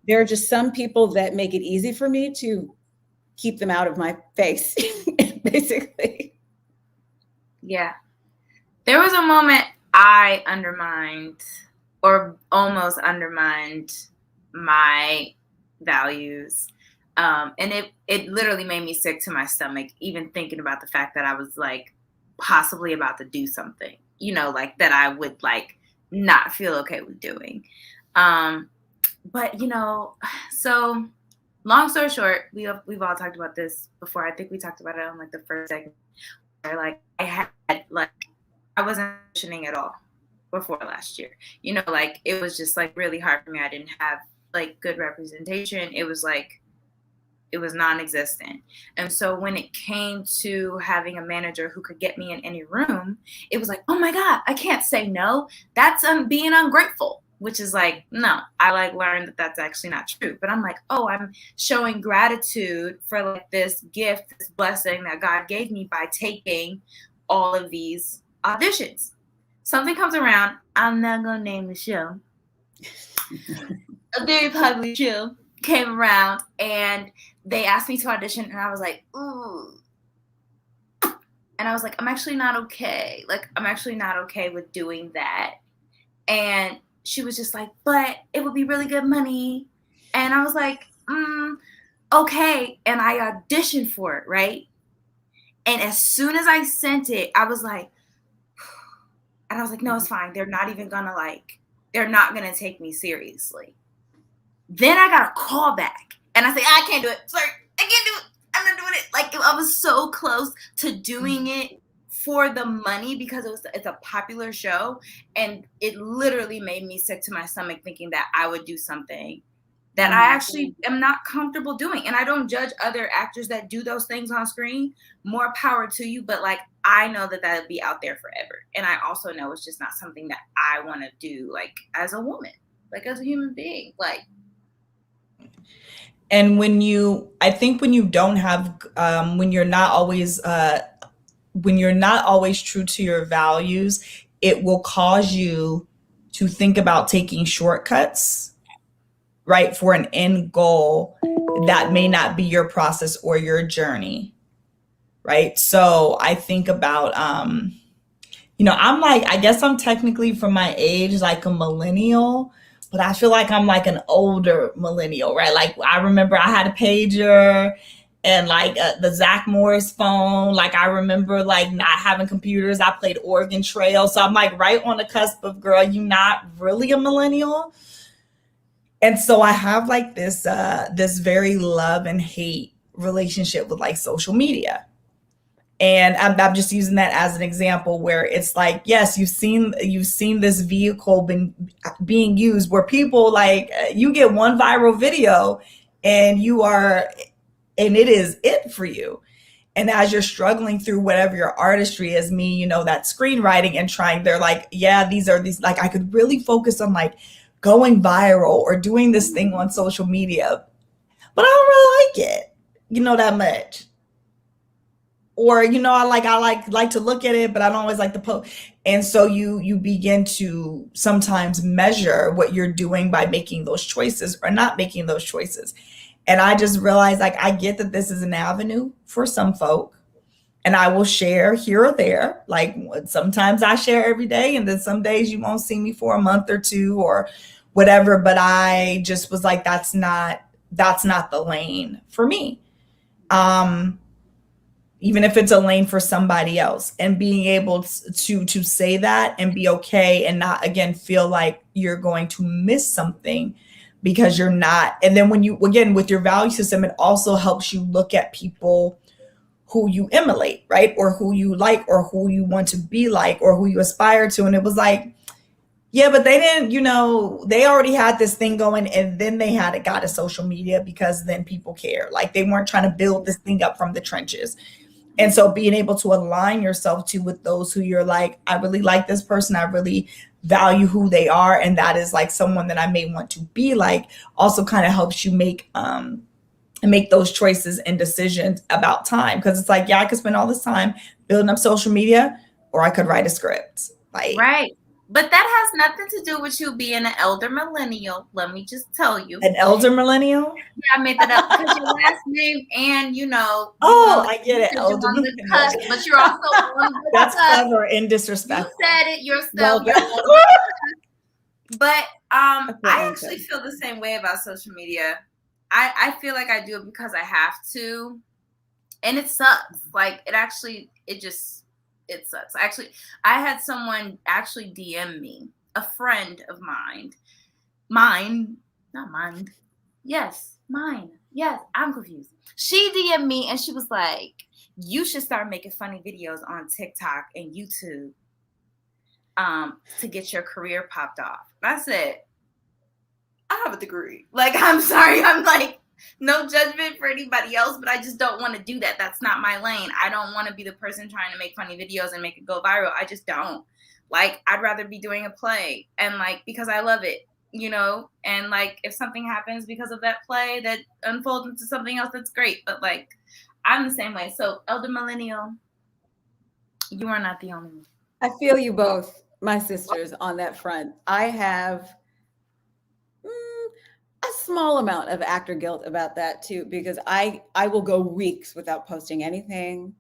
there are just some people that make it easy for me to keep them out of my face, basically. Yeah. There was a moment I undermined or almost undermined my values. And it literally made me sick to my stomach, even thinking about the fact that I was like possibly about to do something, like that I would like not feel okay with doing. But so long story short, we've all talked about this before. I think we talked about it on like the first segment where like I wasn't auditioning at all before last year. Like it was just like really hard for me. I didn't have like good representation. It was non-existent. And so when it came to having a manager who could get me in any room, it was like, oh my God, I can't say no. That's being ungrateful, which is like, no, I like learned that that's actually not true. But I'm like, oh, I'm showing gratitude for like this gift, this blessing that God gave me by taking all of these auditions. Something comes around, I'm not gonna name the show. A very popular show came around and they asked me to audition and I was like, ooh. And I was like, I'm actually not okay. Like, I'm actually not okay with doing that. And she was just like, but it would be really good money. And I was like, okay. And I auditioned for it, right? And as soon as I sent it, I was like, and I was like, no, it's fine. They're not going to take me seriously. Then I got a call back and I said, I can't do it. Sorry, I can't do it. I'm not doing it. Like I was so close to doing it for the money because it's a popular show. And it literally made me sick to my stomach thinking that I would do something that I actually am not comfortable doing. And I don't judge other actors that do those things on screen. More power to you. But like, I know that would be out there forever. And I also know it's just not something that I want to do like as a woman, like as a human being, like. And when you don't have, when you're not always true to your values, it will cause you to think about taking shortcuts, right, for an end goal that may not be your process or your journey, right? So I think about, I'm like, I guess I'm technically from my age, like a millennial, but I feel like I'm like an older millennial, right? Like I remember I had a pager and like the Zach Morris phone. Like I remember like not having computers. I played Oregon Trail. So I'm like right on the cusp of, girl, you not really a millennial. And so I have like this very love and hate relationship with like social media. And I'm just using that as an example where it's like, yes, you've seen this vehicle being used where people like you get one viral video and it is it for you. And as you're struggling through whatever your artistry is, that screenwriting and trying, they're like, yeah, these like I could really focus on like going viral or doing this thing on social media, but I don't really like it, that much. Or, I like to look at it, but I don't always like to post. And so you begin to sometimes measure what you're doing by making those choices or not making those choices. And I just realized like, I get that this is an avenue for some folk and I will share here or there. Like sometimes I share every day and then some days you won't see me for a month or two or whatever. But I just was like, that's not the lane for me. Even if it's a lane for somebody else, and being able to say that and be okay and not again feel like you're going to miss something because you're not. And then when you, again, with your value system, it also helps you look at people who you emulate, right? Or who you like, or who you want to be like, or who you aspire to. And it was like, yeah, but they didn't, they already had this thing going and then they got to social media because then people care. Like they weren't trying to build this thing up from the trenches. And so being able to align yourself with those who you're like, I really like this person. I really value who they are. And that is like someone that I may want to be like, also kind of helps you make those choices and decisions about time. Cause it's like, yeah, I could spend all this time building up social media or I could write a script. Like, right. But that has nothing to do with you being an elder millennial. Let me just tell you. An elder millennial? Yeah, I made that up because your last name and I get it. You're on the cusp, but you're also on the That's cusp. clever and disrespectful. You said it yourself. But I actually feel the same way about social media. I feel like I do it because I have to, and it sucks. Like it sucks. Actually, I had someone actually DM me, a friend of mine. Not mine. Yes, mine. Yes, I'm confused. She DM'd me and she was like, you should start making funny videos on TikTok and YouTube to get your career popped off. And I said, I have a degree. Like, I'm sorry. I'm like, no judgment for anybody else, but I just don't want to do that. That's not my lane. I don't want to be the person trying to make funny videos and make it go viral. I just don't. Like, I'd rather be doing a play and like, because I love it, and like, if something happens because of that play that unfolds into something else, that's great. But like, I'm the same way. So elder millennial, you are not the only one. I feel you both, my sisters, on that front. I have a small amount of actor guilt about that too, because I will go weeks without posting anything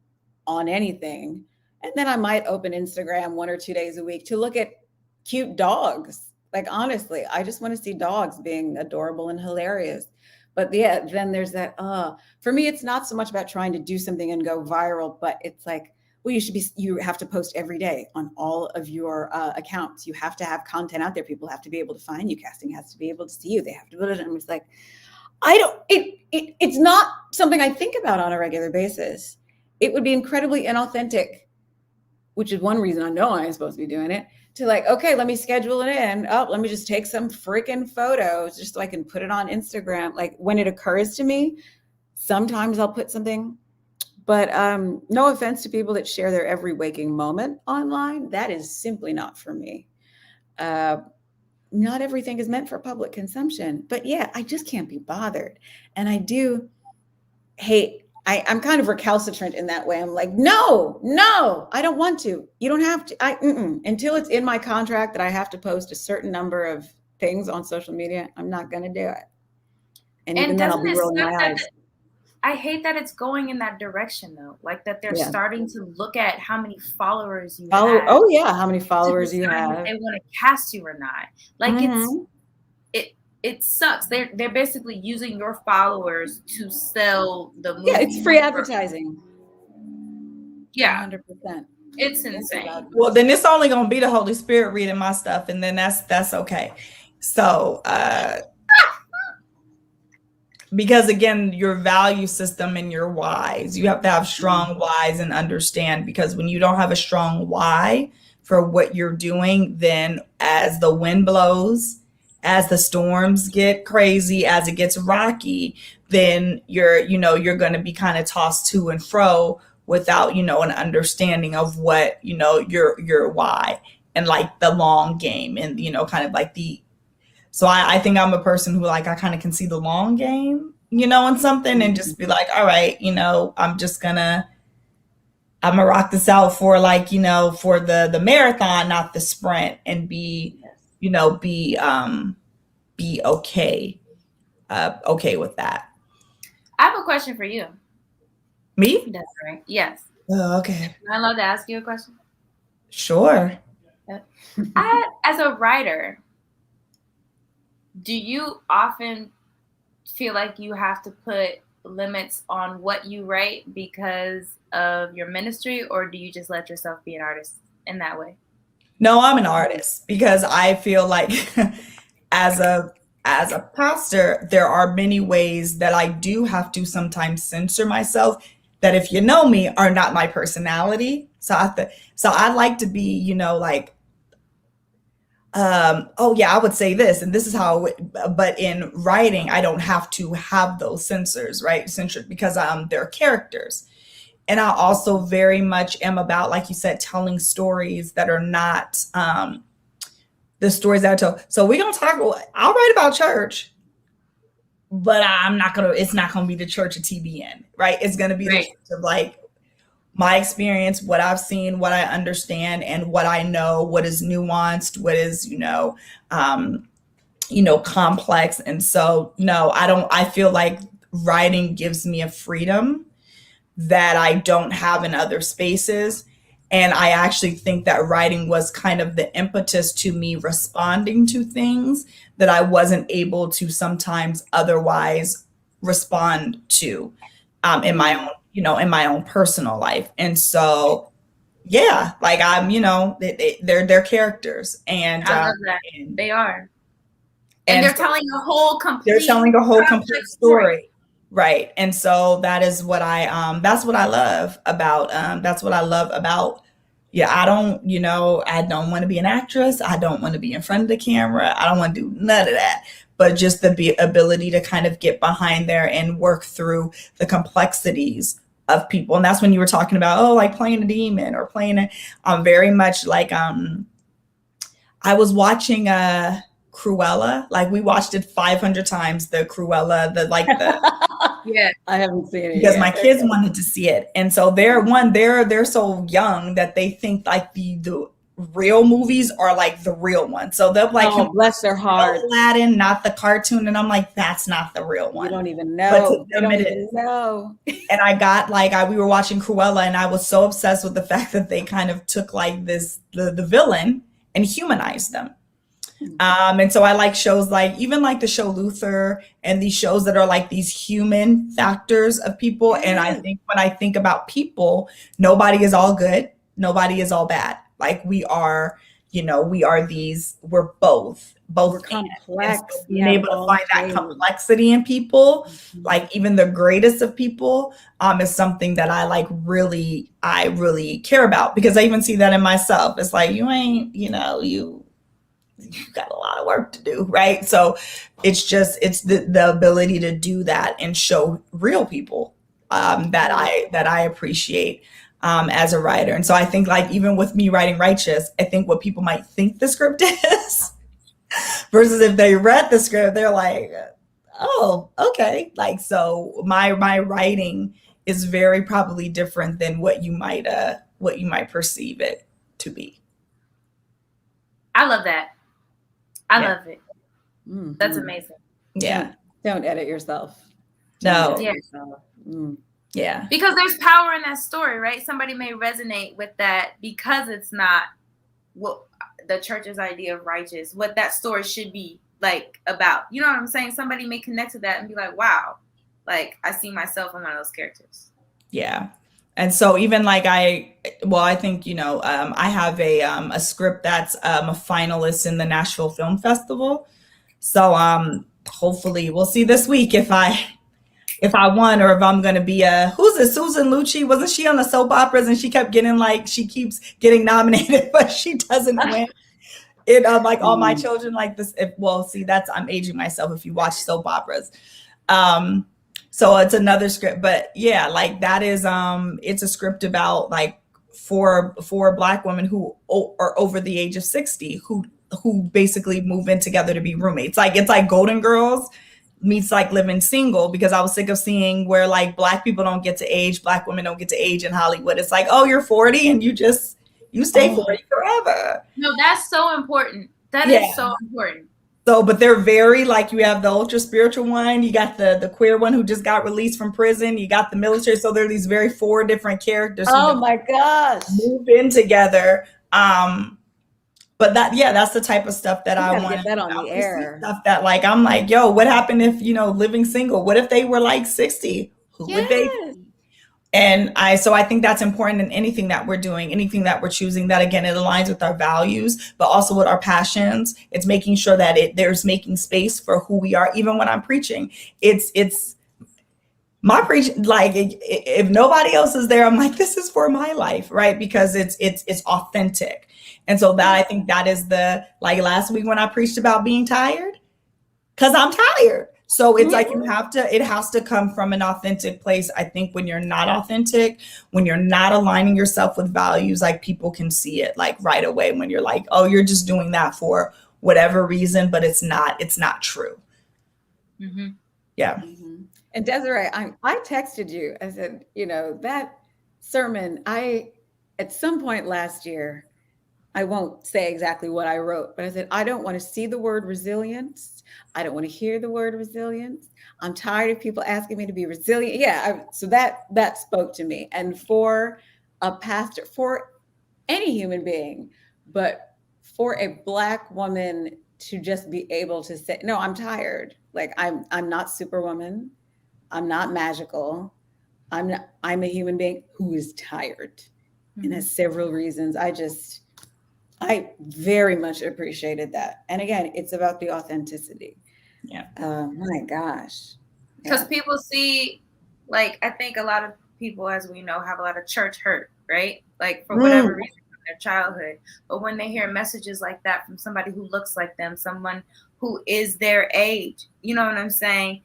on anything. And then I might open Instagram 1 or 2 days a week to look at cute dogs. Like, honestly, I just want to see dogs being adorable and hilarious. But yeah, then there's that, for me, it's not so much about trying to do something and go viral, but it's like, well, you have to post every day on all of your accounts. You have to have content out there. People have to be able to find you. Casting has to be able to see you. They have to put it in. It's like, it's not something I think about on a regular basis. It would be incredibly inauthentic, which is one reason I know I'm supposed to be doing it, to like, okay, let me schedule it in. Oh, let me just take some freaking photos just so I can put it on Instagram. Like, when it occurs to me, sometimes I'll put something. But no offense to people that share their every waking moment online. That is simply not for me. Not everything is meant for public consumption. But yeah, I just can't be bothered. And I do hate, I'm kind of recalcitrant in that way. I'm like, no, I don't want to. You don't have to. Until it's in my contract that I have to post a certain number of things on social media, I'm not going to do it. And even then I'll be rolling my eyes. I hate that it's going in that direction, though. Like, that they're starting to look at how many followers you have. Oh yeah, how many followers you have. If they want to cast you or not. Like, it sucks. They're basically using your followers to sell the movie. Yeah, it's free advertising. Yeah, 100%. It's insane. Well, then it's only gonna be the Holy Spirit reading my stuff, and then that's okay. So. Because again, your value system and your whys, you have to have strong whys and understand, because when you don't have a strong why for what you're doing, then as the wind blows, as the storms get crazy, as it gets rocky, then you're going to be kind of tossed to and fro without, an understanding of what, your why and like the long game and, kind of like so I think I'm a person who like, I kind of can see the long game, in something and just be like, all right, I'm gonna rock this out for like, for the marathon, not the sprint, and be okay with that. I have a question for you. Me? That's right. Yes. Oh, okay. Am I allowed to ask you a question? Sure. As a writer, do you often feel like you have to put limits on what you write because of your ministry, or do you just let yourself be an artist in that way? No, I'm an artist because I feel like as a pastor, there are many ways that I do have to sometimes censor myself that, if you know me, are not my personality. So I like to be, like, I would say this, and this is how, but in writing, I don't have to have those censors, right? Censored because they're characters. And I also very much am about, like you said, telling stories that are not the stories that I tell. So we're going to I'll write about church, but it's not going to be the church of TBN, right? It's going to be the church of like my experience, what I've seen, what I understand, and what I know, what is nuanced, what is, complex. And so, no, I feel like writing gives me a freedom that I don't have in other spaces. And I actually think that writing was kind of the impetus to me responding to things that I wasn't able to sometimes otherwise respond to in my own, in my own personal life. And so, yeah, like they're characters, and I love that. and, They are. And they're telling a whole complete they're telling a whole complete story. story. Right. And so that's what I love about yeah, I don't want to be an actress. I don't want to be in front of the camera. I don't want to do none of that. But just the ability to kind of get behind there and work through the complexities of people. And that's when you were talking about, like playing a demon or playing it very much like I was watching Cruella. Like we watched it 500 times, the Cruella, yeah, I haven't seen it because yet. my kids wanted to see it. And so they're so young that they think like the real movies are like the real one. So they're like, bless their heart, Aladdin, not the cartoon. And I'm like, that's not the real one. You don't even know. But to them, don't even know. And I got we were watching Cruella, and I was so obsessed with the fact that they kind of took like the villain and humanized them. And so I like shows like even like the show Luther and these shows that are like these human factors of people. And I think when I think about people, nobody is all good. Nobody is all bad. Like we are we're both We're complex. So being able to find that complexity in people, like even the greatest of people, is something that I really care about, because I even see that in myself. It's like, you ain't, you've got a lot of work to do, right? So it's the ability to do that and show real people that I appreciate as a writer. And so I think like even with me writing Righteous, I think what people might think the script is versus if they read the script, they're like, oh, okay. Like, so my writing is very probably different than what you might perceive it to be. I love that. I love it. Mm-hmm. That's amazing. Yeah. Don't edit yourself. No. Yeah. Yeah. Because there's power in that story, right? Somebody may resonate with that because it's not what the church's idea of righteous, what that story should be like about. You know what I'm saying? Somebody may connect to that and be like, wow, like I see myself in one of those characters. Yeah. And so even like I think, I have a script that's a finalist in the Nashville Film Festival. So hopefully we'll see this week if I won, or if I'm going to be who's this? Susan Lucci? Wasn't she on the soap operas and she keeps getting nominated, but she doesn't win? It like All My Children, like this. I'm aging myself if you watch soap operas. So it's another script, but yeah, like that is, it's a script about like four Black women who are over the age of 60, who basically move in together to be roommates. Like it's like Golden Girls meets like Living Single, because I was sick of seeing where like Black people don't get to age, Black women don't get to age in Hollywood. It's like, oh, you're 40 and you stay 40 forever. No, that's so important. That is so important. So, but they're very like, you have the ultra spiritual one, you got the queer one who just got released from prison, you got the military. So there are these very 4 different characters. Oh my gosh. Move in together. But that's the type of stuff that I want to get that on the air. Stuff that like, I'm like, yo, what happened if, Living Single? What if they were like 60? Who would they be? And I think that's important in anything that we're doing, anything that we're choosing, that again, it aligns with our values, but also with our passions. It's making sure that there's making space for who we are. Even when I'm preaching, it's my preaching. Like if nobody else is there, I'm like, this is for my life, right? Because it's authentic. And so that I think that is like last week when I preached about being tired, because I'm tired. So it's like it has to come from an authentic place. I think when you're not authentic, when you're not aligning yourself with values, like people can see it like right away when you're like, oh, you're just doing that for whatever reason, but it's not true. Mm-hmm. Yeah. Mm-hmm. And Desiree, I texted you. I said, sermon, at some point last year, I won't say exactly what I wrote, but I said, I don't want to see the word resilience. I don't want to hear the word resilience. I'm tired of people asking me to be resilient. Yeah. So that spoke to me. And for a pastor, for any human being, but for a Black woman to just be able to say, no, I'm tired. Like I'm not Superwoman. I'm not magical. I'm a human being who is tired and has several reasons. I very much appreciated that. And again, it's about the authenticity. Yeah. My gosh. Because Yeah. people see, like, I think a lot of people, as we know, have a lot of church hurt, right? Like, for whatever reason from their childhood. But when they hear messages like that from somebody who looks like them, someone who is their age, you know what I'm saying?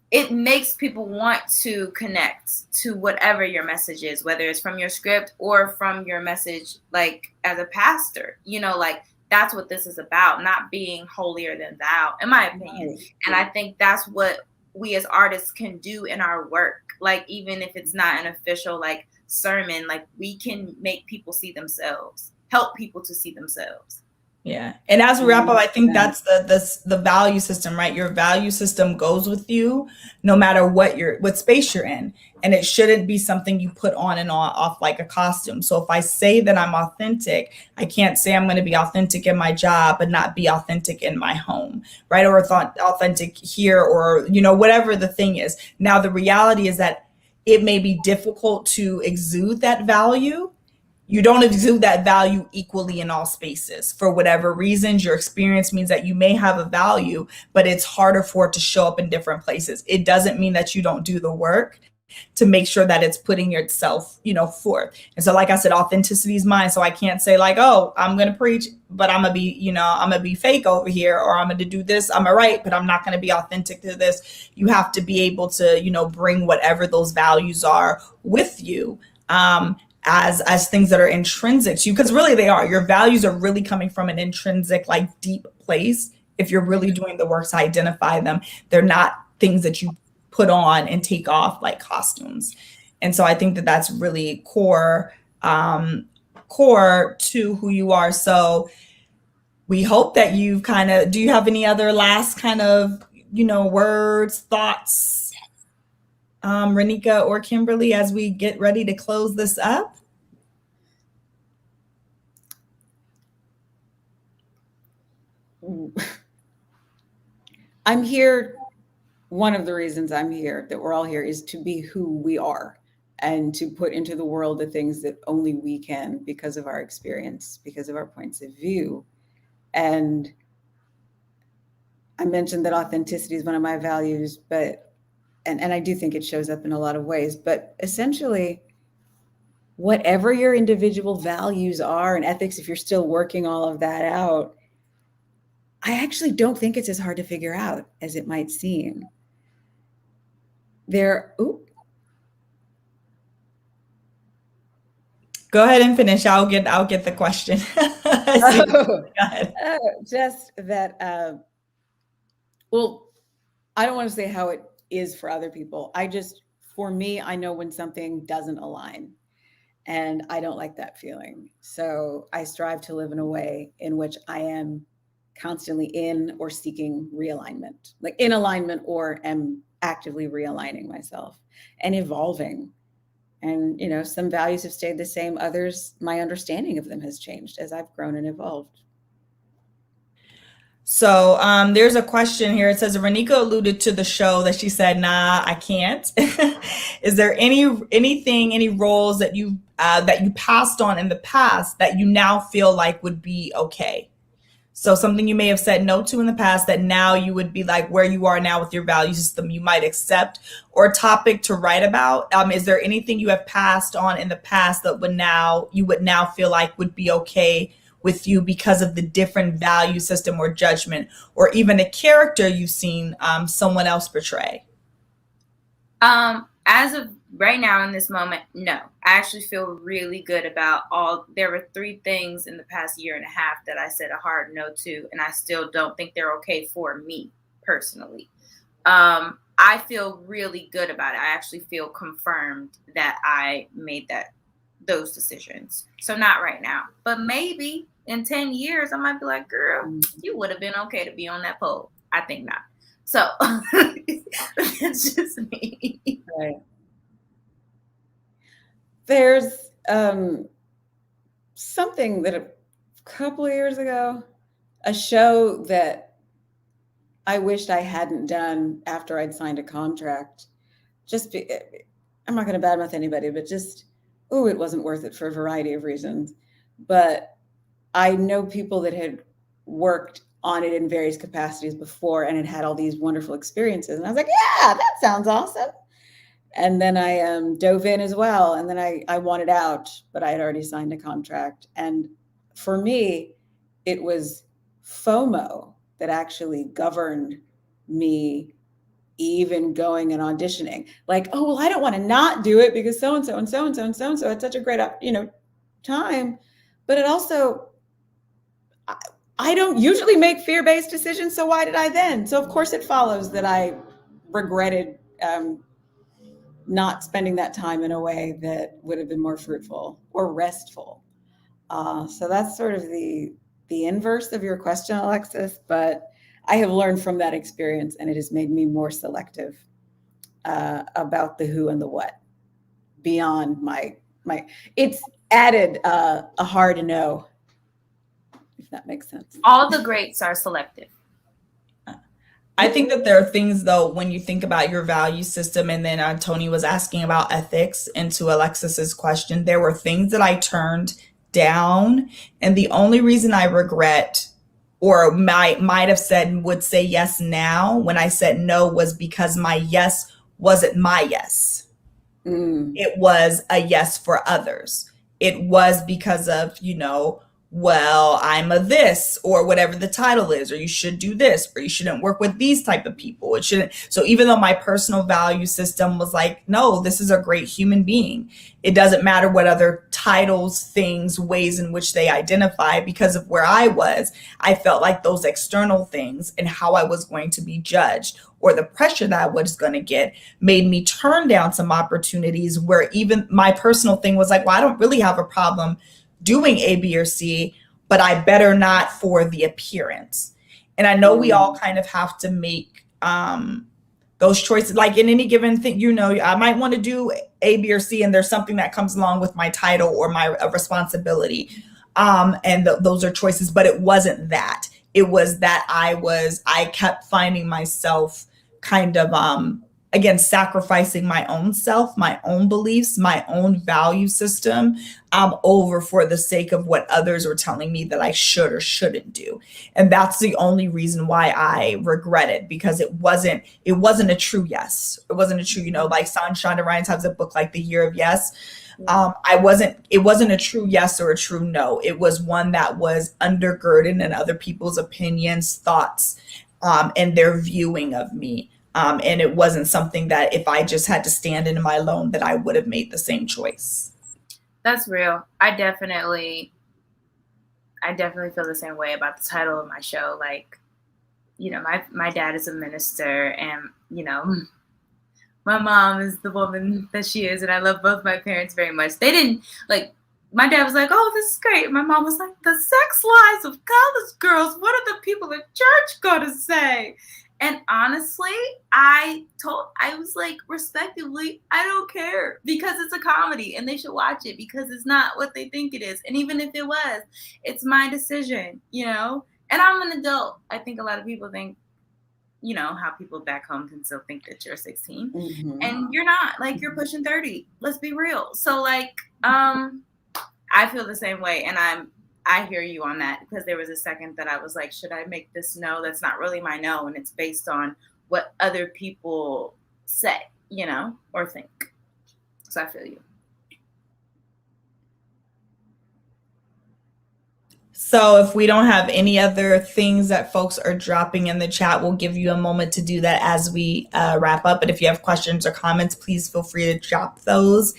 It makes people want to connect to whatever your message is, whether it's from your script or from your message, like as a pastor, you know, like that's what this is about, not being holier than thou, in my opinion. Right. And I think that's what we as artists can do in our work. Like, even if it's not an official like sermon, like we can make people see themselves, help people to see themselves. Yeah. And as we wrap up, I think that's the value system, right? Your value system goes with you no matter what space you're in. And it shouldn't be something you put on and off like a costume. So if I say that I'm authentic, I can't say I'm going to be authentic in my job, but not be authentic in my home, right? Or authentic here, or, you know, whatever the thing is. Now, the reality is that it may be difficult to exude that value. You don't exude that value equally in all spaces for whatever reasons. Your experience means that you may have a value, but it's harder for it to show up in different places. It doesn't mean that you don't do the work to make sure that it's putting yourself, you know, forth. And so, like I said, authenticity is mine. So I can't say like, oh, I'm going to preach, but I'm going to be, you know, I'm going to be fake over here, or I'm going to do this. I'm going to write, but I'm not going to be authentic to this. You have to be able to, you know, bring whatever those values are with you. As things that are intrinsic to you, because really they are. Your values are really coming from an intrinsic, like deep place. If you're really doing the work to identify them, they're not things that you put on and take off like costumes. And so I think that that's really core to who you are. So we hope that you've do you have any other last kind of, you know, words, thoughts, Renika or Kimberly, as we get ready to close this up? I'm here. One of the reasons I'm here, that we're all here, is to be who we are and to put into the world the things that only we can, because of our experience, because of our points of view. And I mentioned that authenticity is one of my values, but and I do think it shows up in a lot of ways, but essentially, whatever your individual values are and ethics, if you're still working all of that out, I actually don't think it's as hard to figure out as it might seem. Go ahead and finish. I'll get the question. Go ahead. Just that. Well, I don't want to say how it is for other people. For me, I know when something doesn't align, and I don't like that feeling. So I strive to live in a way in which I am constantly in or seeking realignment, like in alignment, or am actively realigning myself and evolving. And, you know, some values have stayed the same. Others, my understanding of them has changed as I've grown and evolved. So there's a question here. It says, Renika alluded to the show that she said, nah, I can't. Is there any roles that you passed on in the past that you now feel like would be okay? So something you may have said no to in the past that now you would be like, where you are now with your value system, you might accept, or a topic to write about. Is there anything you have passed on in the past that you would now feel like would be okay with you because of the different value system or judgment, or even a character you've seen someone else portray? As of right now in this moment, no. I actually feel really good about there were 3 things in the past year and a half that I said a hard no to, and I still don't think they're okay for me personally. I feel really good about it. I actually feel confirmed that I made those decisions. So not right now, but maybe in 10 years, I might be like, girl, you would have been okay to be on that pole. I think not. So that's just me. Right. There's something that a couple of years ago, a show that I wished I hadn't done after I'd signed a contract. I'm not going to badmouth anybody, but it wasn't worth it for a variety of reasons. But I know people that had worked on it in various capacities before and had all these wonderful experiences. And I was like, yeah, that sounds awesome. And then I dove in as well. And then I wanted out, but I had already signed a contract. And for me, it was FOMO that actually governed me even going and auditioning. Like, oh, well, I don't want to not do it because so-and-so and so-and-so and so-and-so had such a great, time. But it also, I don't usually make fear-based decisions. So why did I then? So of course it follows that I regretted not spending that time in a way that would have been more fruitful or restful. So that's sort of the inverse of your question, Alexis, but I have learned from that experience, and it has made me more selective about the who and the what beyond my it's added a hard no, if that makes sense. All the greats are selective. I think that there are things, though, when you think about your value system, and then Tony was asking about ethics, and to Alexis's question, there were things that I turned down. And the only reason I regret or might have said would say yes now when I said no was because my yes wasn't my yes. It was a yes for others. It was because of, well, I'm a this, or whatever the title is, or you should do this, or you shouldn't work with these type of people. It shouldn't. So even though my personal value system was like, no, this is a great human being. It doesn't matter what other titles, things, ways in which they identify, because of where I was, I felt like those external things and how I was going to be judged, or the pressure that I was going to get, made me turn down some opportunities where even my personal thing was like, well, I don't really have a problem doing A, B, or C, but I better not for the appearance. And I know we all kind of have to make those choices. Like in any given thing, I might want to do A, B, or C, and there's something that comes along with my title or my responsibility. And those are choices, but it wasn't that. It was that I kept finding myself kind of, again, sacrificing my own self, my own beliefs, my own value system over for the sake of what others were telling me that I should or shouldn't do. And that's the only reason why I regret it, because it wasn't a true yes. It wasn't a true, like Shonda Rhimes has a book like The Year of Yes. It wasn't a true yes or a true no. It was one that was undergirded in other people's opinions, thoughts, and their viewing of me. And it wasn't something that if I just had to stand in my alone, that I would have made the same choice. That's real. I definitely feel the same way about the title of my show. Like, my dad is a minister, and, my mom is the woman that she is. And I love both my parents very much. They didn't my dad was like, oh, this is great. My mom was like, the sex lives of college girls. What are the people at church going to say? And honestly, I was like, respectively, I don't care, because it's a comedy and they should watch it because it's not what they think it is. And even if it was, it's my decision, and I'm an adult. I think a lot of people think, how people back home can still think that you're 16 and you're not, like, you're pushing 30. Let's be real. So I feel the same way. And I hear you on that, because there was a second that I was like, should I make this no? That's not really my no. And it's based on what other people say, or think. So I feel you. So if we don't have any other things that folks are dropping in the chat, we'll give you a moment to do that as we wrap up. But if you have questions or comments, please feel free to drop those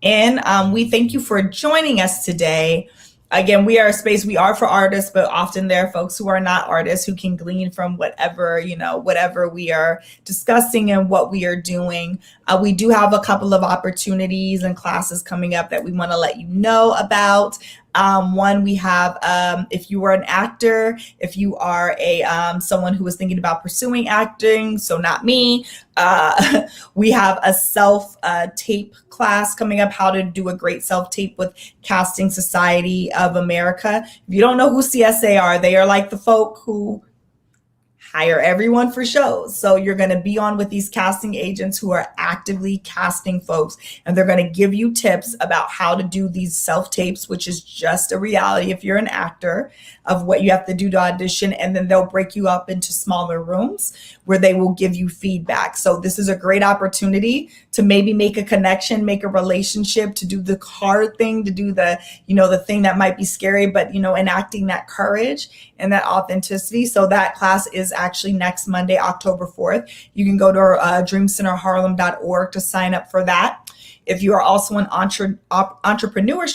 in. We thank you for joining us today. again, we are a space, we are for artists, but often there are folks who are not artists who can glean from whatever, whatever we are discussing and what we are doing. We do have a couple of opportunities and classes coming up that we want to let you know about. One, we have, if you are an actor, if you are someone who is thinking about pursuing acting, so not me, we have a self-tape class coming up, how to do a great self-tape with Casting Society of America. If you don't know who CSA are, they are like the folk who hire everyone for shows. So you're going to be on with these casting agents who are actively casting folks, and they're going to give you tips about how to do these self-tapes, which is just a reality if you're an actor, of what you have to do to audition. And then they'll break you up into smaller rooms where they will give you feedback. So this is a great opportunity to maybe make a connection, make a relationship, to do the hard thing, to do the, the thing that might be scary, but, enacting that courage and that authenticity. So that class is actually next Monday, October 4th. You can go to dreamcenterharlem.org to sign up for that. If you are also an entrepreneur,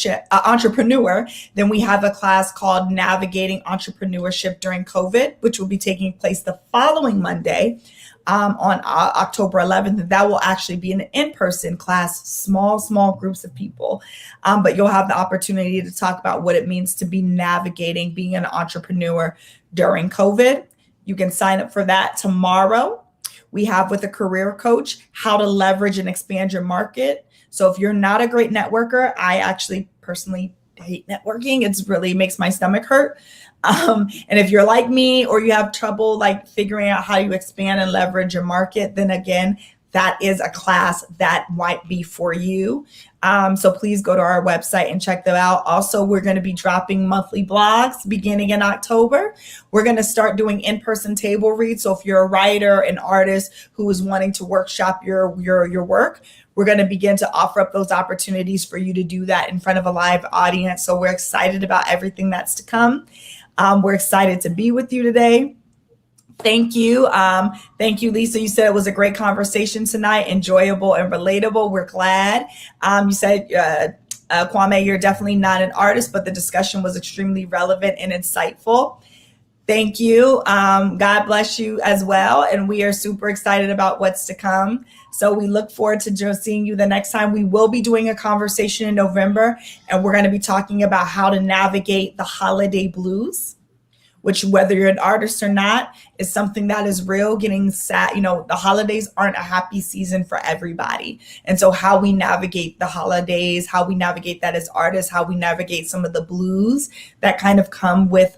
then we have a class called Navigating Entrepreneurship During COVID, which will be taking place the following Monday on October 11th. That will actually be an in-person class, small groups of people. But you'll have the opportunity to talk about what it means to be navigating being an entrepreneur during COVID. You can sign up for that tomorrow. We have with a career coach, how to leverage and expand your market. So if you're not a great networker, I actually personally hate networking. It really makes my stomach hurt. And if you're like me, or you have trouble like figuring out how you expand and leverage your market, then again, that is a class that might be for you. So please go to our website and check them out. Also, we're going to be dropping monthly blogs beginning in October. We're going to start doing in-person table reads. So if you're a writer, an artist who is wanting to workshop your work, we're going to begin to offer up those opportunities for you to do that in front of a live audience. So we're excited about everything that's to come. We're excited to be with you today. Thank you. Thank you, Lisa. You said it was a great conversation tonight, enjoyable and relatable. We're glad. You said, Kwame, you're definitely not an artist, but the discussion was extremely relevant and insightful. Thank you. God bless you as well. And we are super excited about what's to come. So we look forward to seeing you the next time. We will be doing a conversation in November, and we're going to be talking about how to navigate the holiday blues, which, whether you're an artist or not, is something that is real. Getting sad, the holidays aren't a happy season for everybody. And so how we navigate the holidays, how we navigate that as artists, how we navigate some of the blues that kind of come with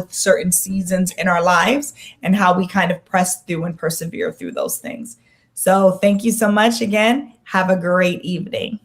certain seasons in our lives, and how we kind of press through and persevere through those things. So thank you so much again. Have a great evening.